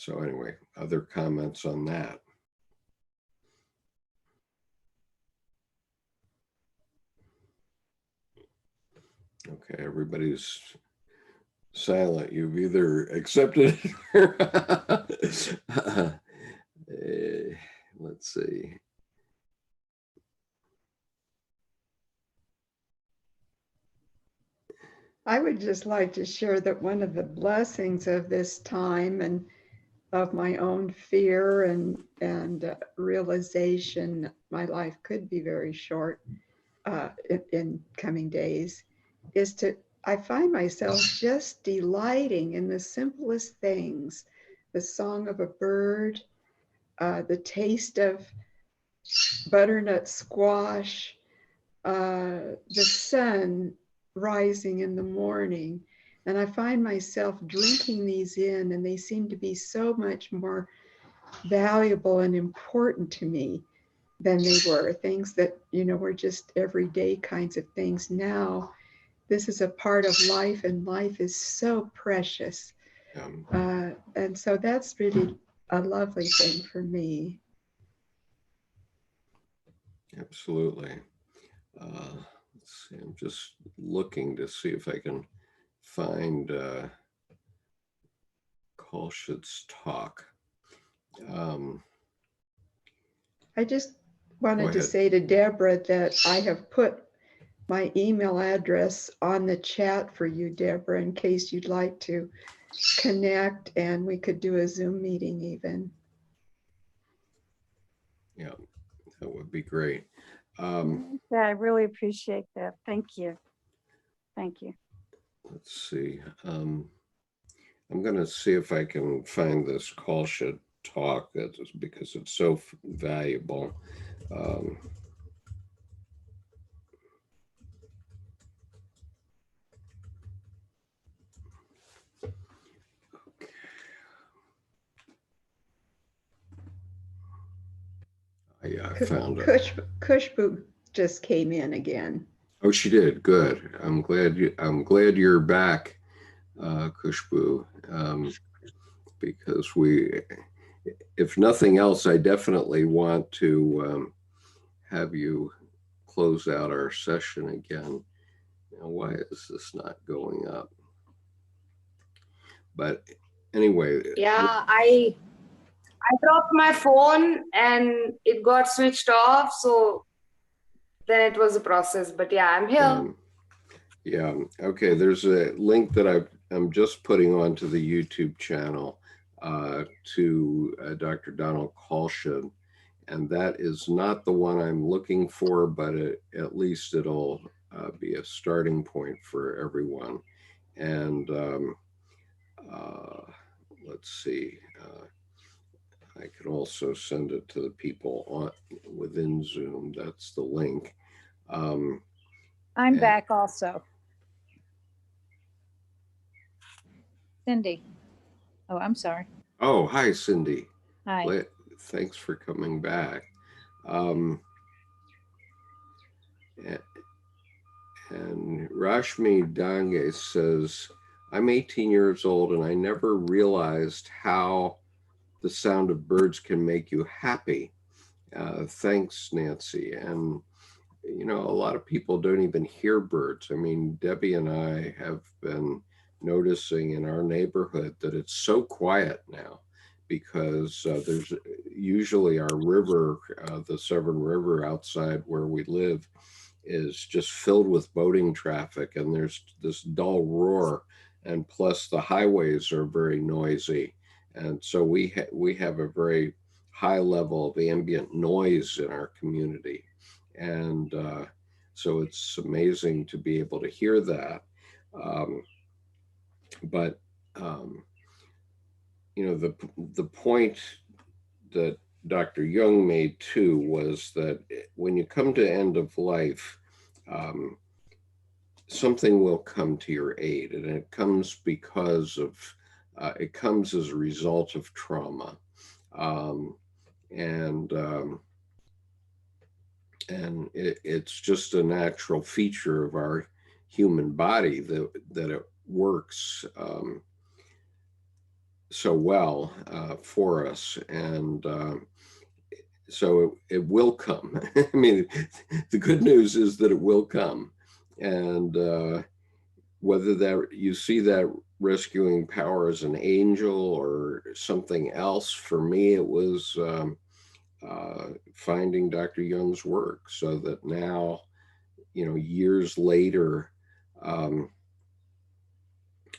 So anyway, other comments on that? Okay, everybody's silent. You've either accepted it or let's see. I would just like to share that one of the blessings of this time and of my own fear and realization my life could be very short in coming days is I find myself just delighting in the simplest things, the song of a bird, the taste of butternut squash, the sun rising in the morning. And I find myself drinking these in, and they seem to be so much more valuable and important to me than they were. Things that, were just everyday kinds of things. Now, this is a part of life, and life is so precious. And so that's really a lovely thing for me. Absolutely. Let's see, I'm just looking to see if I can find Kolschit's talk. I just wanted to say to Deborah that I have put my email address on the chat for you, Deborah, in case you'd like to connect, and we could do a Zoom meeting even. Yeah, that would be great. Yeah, I really appreciate that. Thank you. Thank you. Let's see. I'm going to see if I can find this Kolschit talk, because it's so valuable. Yeah, I found it. Kushbu just came in again. Oh, she did. Good. I'm glad you're back, Kushbu, because if nothing else, I definitely want to have you close out our session again. Now, why is this not going up? But anyway. Yeah, I dropped my phone and it got switched off. So then it was a process. But yeah, I'm here. Yeah. Okay. There's a link that I'm just putting onto the YouTube channel to Dr. Donald Kolschit. And that is not the one I'm looking for, but at least it'll be a starting point for everyone. And let's see. I can also send it to the people within Zoom. That's the link. I'm back also. Cindy. Oh, I'm sorry. Oh, hi, Cindy. Hi. Thanks for coming back. And Rashmi Dange says, I'm 18 years old and I never realized how the sound of birds can make you happy. Thanks, Nancy. And, a lot of people don't even hear birds. I mean, Debbie and I have been noticing in our neighborhood that it's so quiet now because there's usually our river, the Severn River outside where we live, is just filled with boating traffic, and there's this dull roar, and plus the highways are very noisy. And so we have a very high level of ambient noise in our community. And so it's amazing to be able to hear that. But the point that Dr. Jung made too was that when you come to end of life, something will come to your aid, and it comes because of it comes as a result of trauma, and it's just a natural feature of our human body that it works. so well for us, and so it will come. I mean, the good news is that it will come, and whether that you see that rescuing power as an angel or something else, for me it was finding Dr. Young's work, so that now, years later,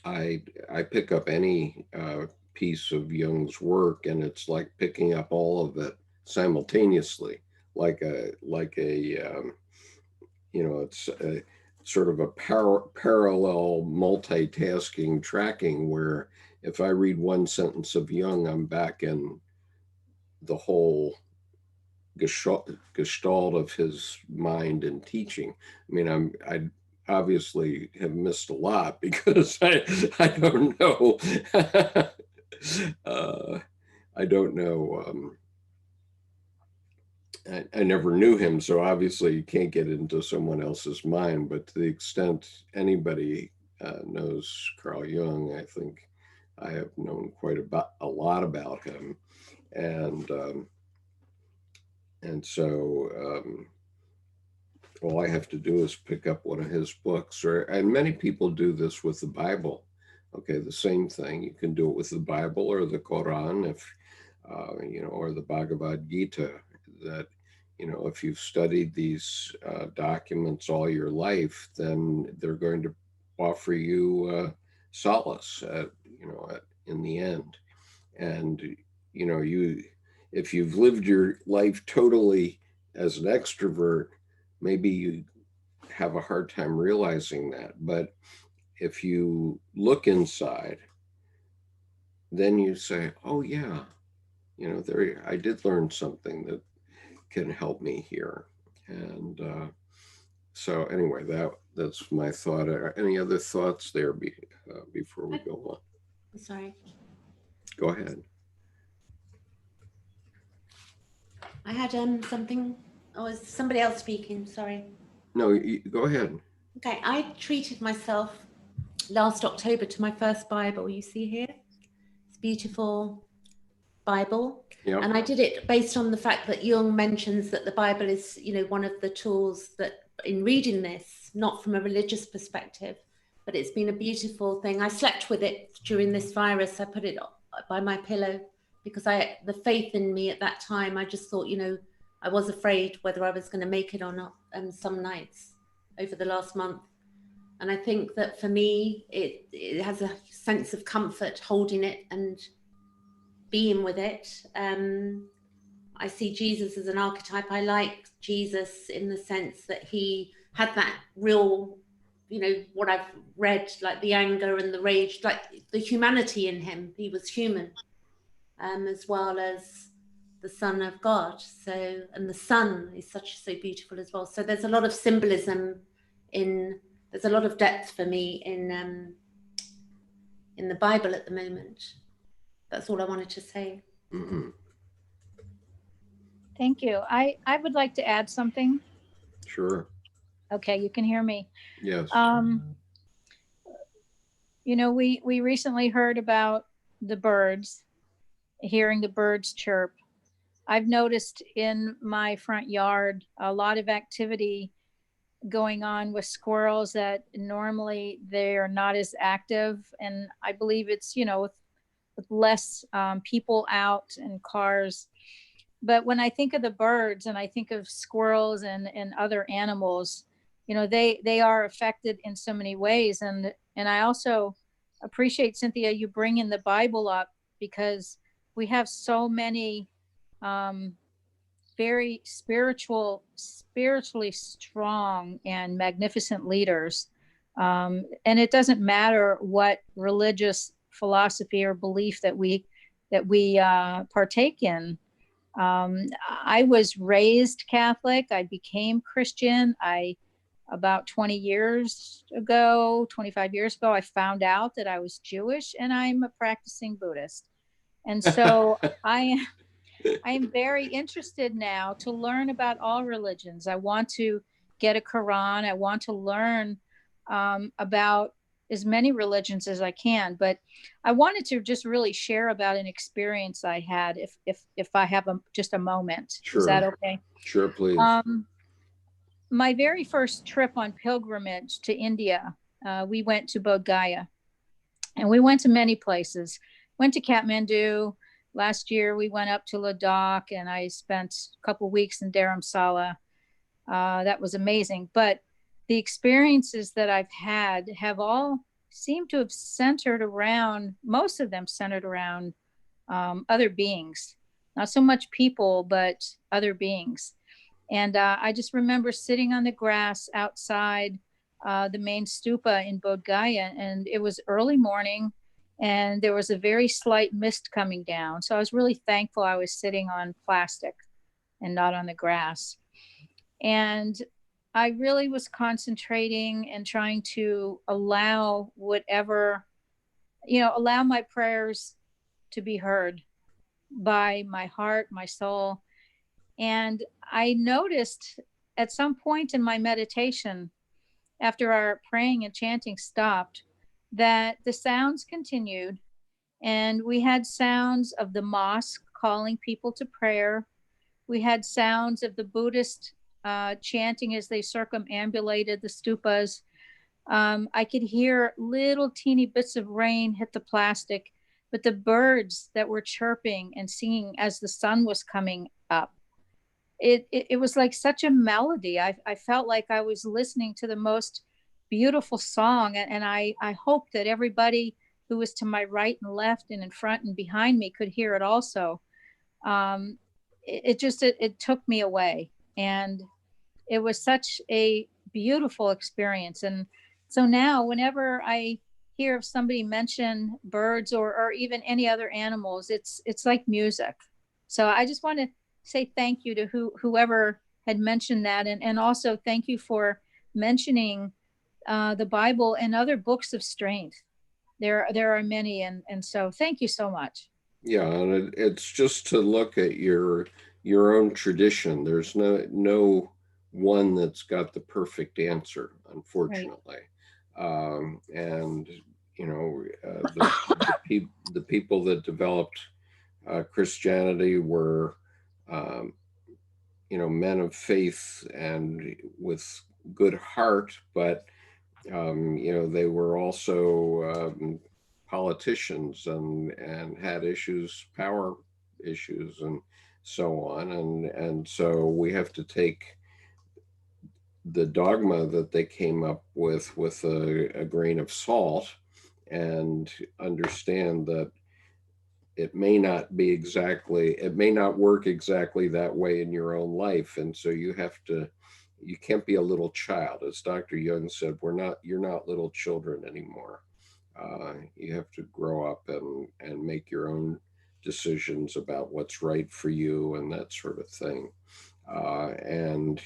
I pick up any piece of Jung's work, and it's like picking up all of it simultaneously, like a it's a sort of a parallel multitasking tracking, where if I read one sentence of Jung, I'm back in the whole gestalt of his mind and teaching. I mean, I obviously have missed a lot because I don't know. I don't know. I never knew him, so obviously you can't get into someone else's mind. But to the extent anybody knows Carl Jung, I think I have known a lot about him, and so all I have to do is pick up one of his books, and many people do this with the Bible. Okay, the same thing. You can do it with the Bible or the Quran, if or the Bhagavad Gita. That if you've studied these documents all your life, then they're going to offer you solace in the end. And if you've lived your life totally as an extrovert, maybe you have a hard time realizing that. But if you look inside, then you say, oh yeah, I did learn something that can help me here. And so anyway, that's my thought. Any other thoughts there before we go on? Sorry. Go ahead. I had something. Oh, is somebody else speaking? Sorry. No, go ahead. Okay, I treated myself last October to my first Bible. You see here, it's a beautiful Bible. Yeah. And I did it based on the fact that Jung mentions that the Bible is, one of the tools that in reading this, not from a religious perspective, but it's been a beautiful thing. I slept with it during this virus. I put it by my pillow because the faith in me at that time, I just thought, I was afraid whether I was going to make it or not some nights over the last month. And I think that for me, it has a sense of comfort holding it and being with it. I see Jesus as an archetype. I like Jesus in the sense that he had that real, what I've read, like the anger and the rage, like the humanity in him. He was human, as well as the Son of God. So, and the sun is so beautiful as well. So there's a lot of symbolism there's a lot of depth for me in the Bible at the moment. That's all I wanted to say. Mm-hmm. Thank you. I would like to add something. Sure. Okay, you can hear me. Yes. We recently heard about the birds, hearing the birds chirp. I've noticed in my front yard a lot of activity going on with squirrels that normally they are not as active. And I believe it's, with less people out and cars. But when I think of the birds and I think of squirrels and other animals, they are affected in so many ways. And I also appreciate, Cynthia, you bring in the Bible up, because we have so many very spiritually strong and magnificent leaders. And it doesn't matter what religious philosophy or belief that we partake in. I was raised Catholic. I became Christian. About 25 years ago, I found out that I was Jewish, and I'm a practicing Buddhist. And so I am very interested now to learn about all religions. I want to get a Quran. I want to learn about as many religions as I can, but I wanted to just really share about an experience I had, if I have just a moment. Sure. Is that okay? Sure, please. My very first trip on pilgrimage to India, we went to Bodh Gaya, and we went to many places. Went to Kathmandu. Last year we went up to Ladakh, and I spent a couple of weeks in Dharamsala. That was amazing. But the experiences that I've had have all seemed to have centered around, most of them centered around other beings. Not so much people, but other beings. And I just remember sitting on the grass outside the main stupa in Bodh Gaya, and it was early morning, and there was a very slight mist coming down. So I was really thankful I was sitting on plastic and not on the grass. And I really was concentrating and trying to allow whatever, allow my prayers to be heard by my heart, my soul. And I noticed at some point in my meditation, after our praying and chanting stopped, that the sounds continued. And we had sounds of the mosque calling people to prayer. We had sounds of the Buddhist chanting as they circumambulated the stupas. I could hear little teeny bits of rain hit the plastic, but the birds that were chirping and singing as the sun was coming up, it was like such a melody. I felt like I was listening to the most beautiful song, and I hope that everybody who was to my right and left and in front and behind me could hear it also. It took me away, and it was such a beautiful experience. And so now whenever I hear of somebody mention birds or even any other animals, it's like music. So I just want to say thank you to whoever had mentioned that, and also thank you for mentioning the Bible and other books of strength. There are many, and so thank you so much. Yeah, and it's just to look at your own tradition. There's no one that's got the perfect answer, unfortunately. Right. And the people that developed Christianity were men of faith and with good heart, but they were also politicians and had power issues and so on. And so we have to take the dogma that they came up with a grain of salt, and understand that it may not work exactly that way in your own life. And so you can't be a little child. As Dr. Young said, you're not little children anymore. You have to grow up and make your own decisions about what's right for you and that sort of thing. And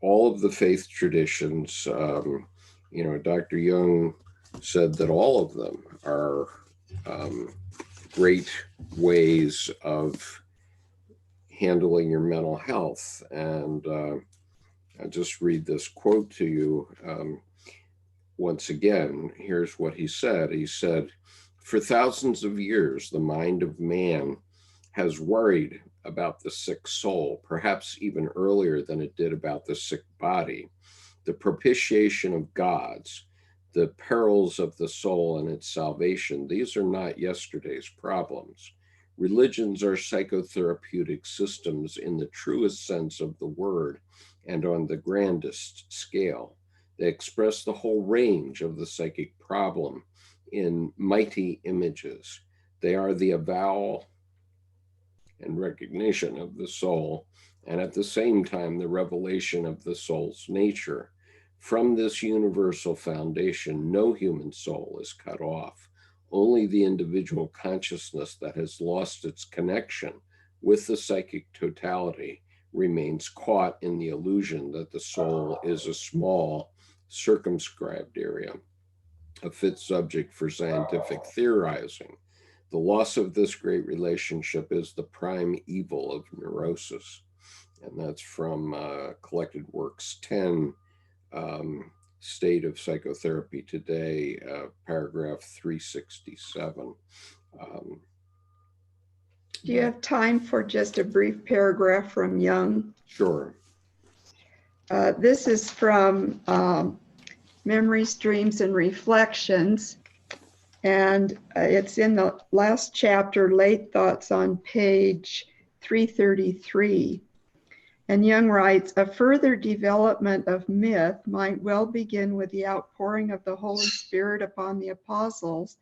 all of the faith traditions, Dr. Young said that all of them are great ways of handling your mental health. And I'll just read this quote to you. Once again, here's what he said. He said, "For thousands of years, the mind of man has worried about the sick soul, perhaps even earlier than it did about the sick body. The propitiation of gods, the perils of the soul and its salvation, these are not yesterday's problems. Religions are psychotherapeutic systems in the truest sense of the word and on the grandest scale. They express the whole range of the psychic problem in mighty images. They are the avowal and recognition of the soul, and at the same time, the revelation of the soul's nature. From this universal foundation, no human soul is cut off. Only the individual consciousness that has lost its connection with the psychic totality remains caught in the illusion that the soul is a small, circumscribed area, a fit subject for scientific theorizing. The loss of this great relationship is the prime evil of neurosis." And that's from Collected Works 10, State of Psychotherapy Today, paragraph 367. Do you have time for just a brief paragraph from Jung? Sure. This is from Memories, Dreams, and Reflections. And it's in the last chapter, Late Thoughts, on page 333. And Jung writes, a further development of myth might well begin with the outpouring of the Holy Spirit upon the apostles,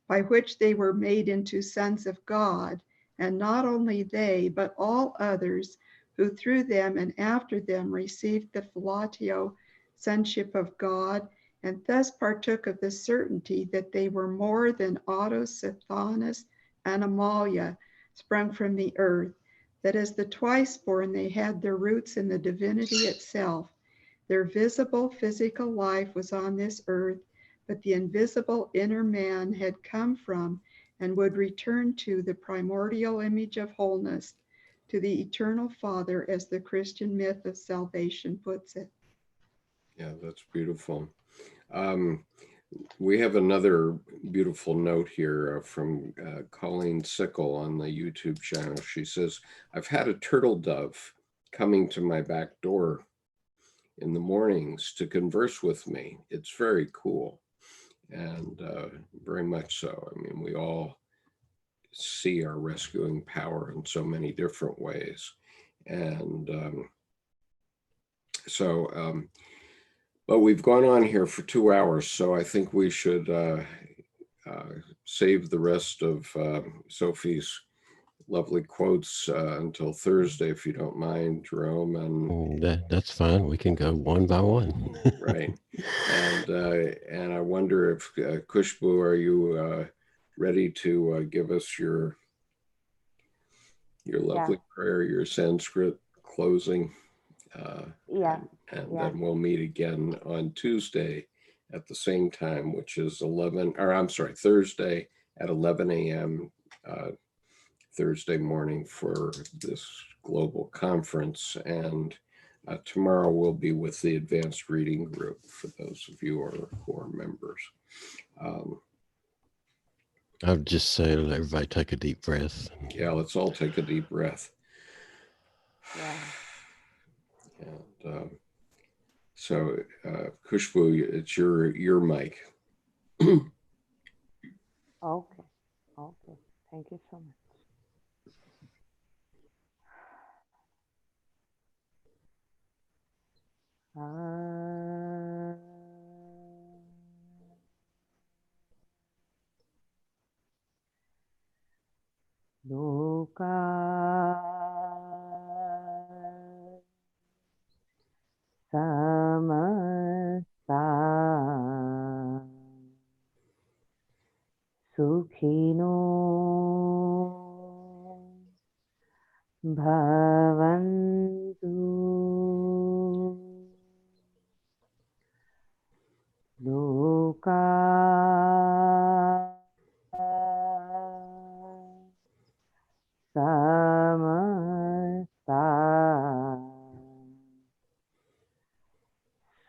by which they were made into sons of God, and not only they, but all others who through them and after them received the philatio, sonship of God, and thus partook of the certainty that they were more than Otto, Sithanus, and Amalia, sprung from the earth, that as the twice born they had their roots in the divinity itself. Their visible physical life was on this earth, but the invisible inner man had come from and would return to the primordial image of wholeness, to the eternal Father, as the Christian myth of salvation puts it. Yeah, that's beautiful. We have another beautiful note here from Colleen Sickle on the YouTube channel. She says, I've had a turtle dove coming to my back door in the mornings to converse with me. It's very cool. And very much so. I mean, we all see our rescuing power in so many different ways. And but we've gone on here for 2 hours, so I think we should save the rest of Sophie's lovely quotes until Thursday, if you don't mind, Jerome. And that's fine. We can go one by one. Right. And I wonder if Kushbu, are you ready to give us your lovely prayer, your Sanskrit closing? And then we'll meet again on Tuesday at the same time, which is Thursday at 11 a.m. Thursday morning for this global conference. And tomorrow we'll be with the advanced reading group for those of you who are members. I would just say, let everybody take a deep breath. Yeah, let's all take a deep breath. Yeah. And so, Kushbu, it's your mic. Okay. Thank you so much. Loka samasta sukhino bhavantu. Loka samasta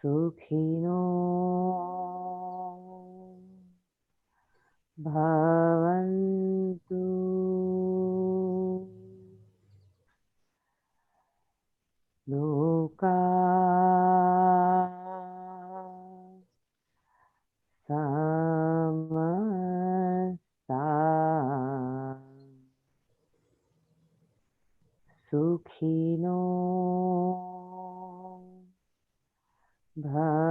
sukhino bhavantu. Loka samasta sukhino bhavantu.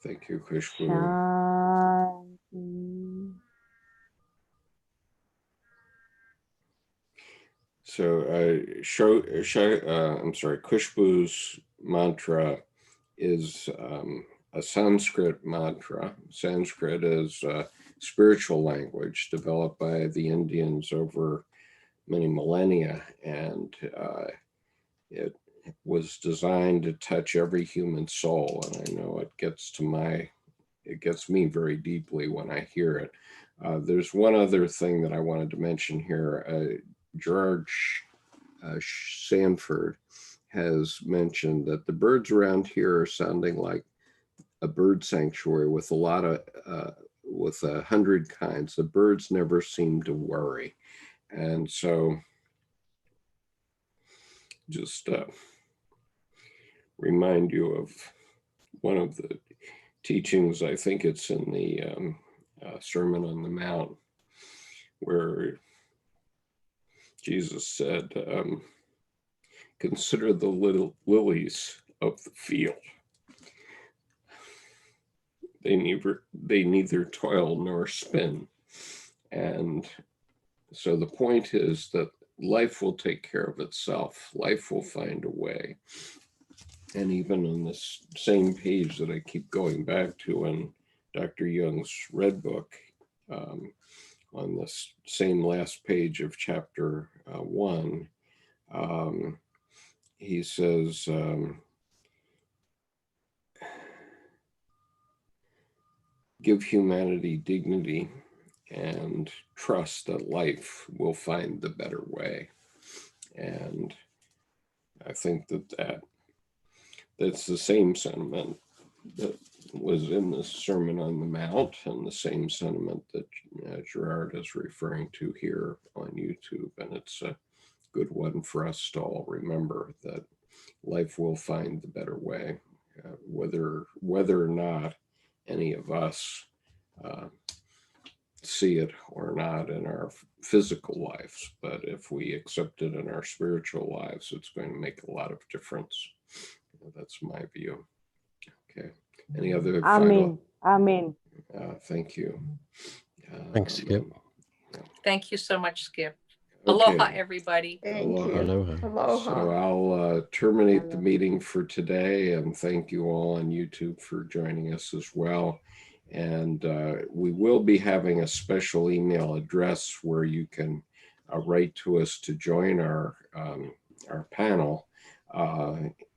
Thank you, Kushbu. Shanti. So, Kushbu's mantra is a Sanskrit mantra. Sanskrit is a spiritual language developed by the Indians over many millennia, and it was designed to touch every human soul. And I know it gets to my it gets me very deeply when I hear it. There's one other thing that I wanted to mention here. Gerard Sanford has mentioned that the birds around here are sounding like a bird sanctuary with a lot of, with 100 kinds. The birds never seem to worry. And so just remind you of one of the teachings, I think it's in the Sermon on the Mount, where Jesus said, consider the little lilies of the field. They neither toil nor spin. And so the point is that life will take care of itself. Life will find a way. And even on this same page that I keep going back to in Dr. Young's Red Book, on this same last page of chapter 1, he says, give humanity dignity and trust that life will find the better way. And I think that's the same sentiment that was in the Sermon on the Mount, and the same sentiment that Gerard is referring to here on YouTube. And it's a good one for us to all remember, that life will find the better way, whether or not any of us see it or not in our physical lives. But if we accept it in our spiritual lives, it's going to make a lot of difference. That's my view. Okay. Any other final? Amen. Thank you. Thanks, Skip. Thank you so much, Skip. Okay. Aloha, everybody. Thank you. Aloha. Aloha. So I'll terminate the meeting for today, and thank you all on YouTube for joining us as well. And we will be having a special email address where you can write to us to join our panel.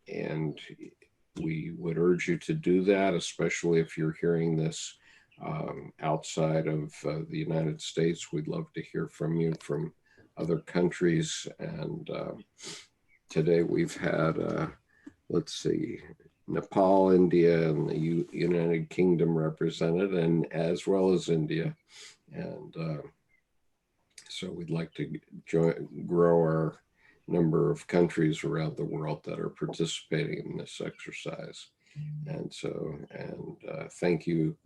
And we would urge you to do that, especially if you're hearing this outside of the United States. We'd love to hear from you from other countries. And today we've had, let's see, Nepal, India, and the United Kingdom represented, and as well as India. And so we'd like to grow our number of countries around the world that are participating in this exercise. And so, thank you,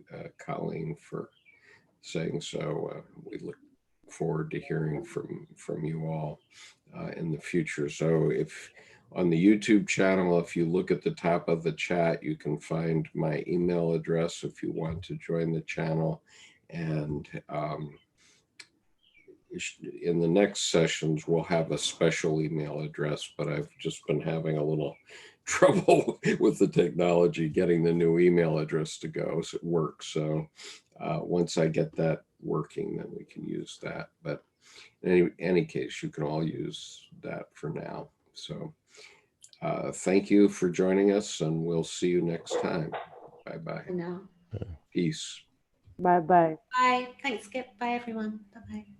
Colleen, for saying so. We look forward to hearing from you all in the future. So if on the YouTube channel, if you look at the top of the chat, you can find my email address if you want to join the channel. And in the next sessions, we'll have a special email address, but I've just been having a little trouble with the technology getting the new email address to go, so it works. So once I get that working, then we can use that. But in any case, you can all use that for now. So thank you for joining us, and we'll see you next time. Bye-bye. No. Peace. Bye-bye. Bye. Thanks, Skip. Bye, everyone. Bye-bye.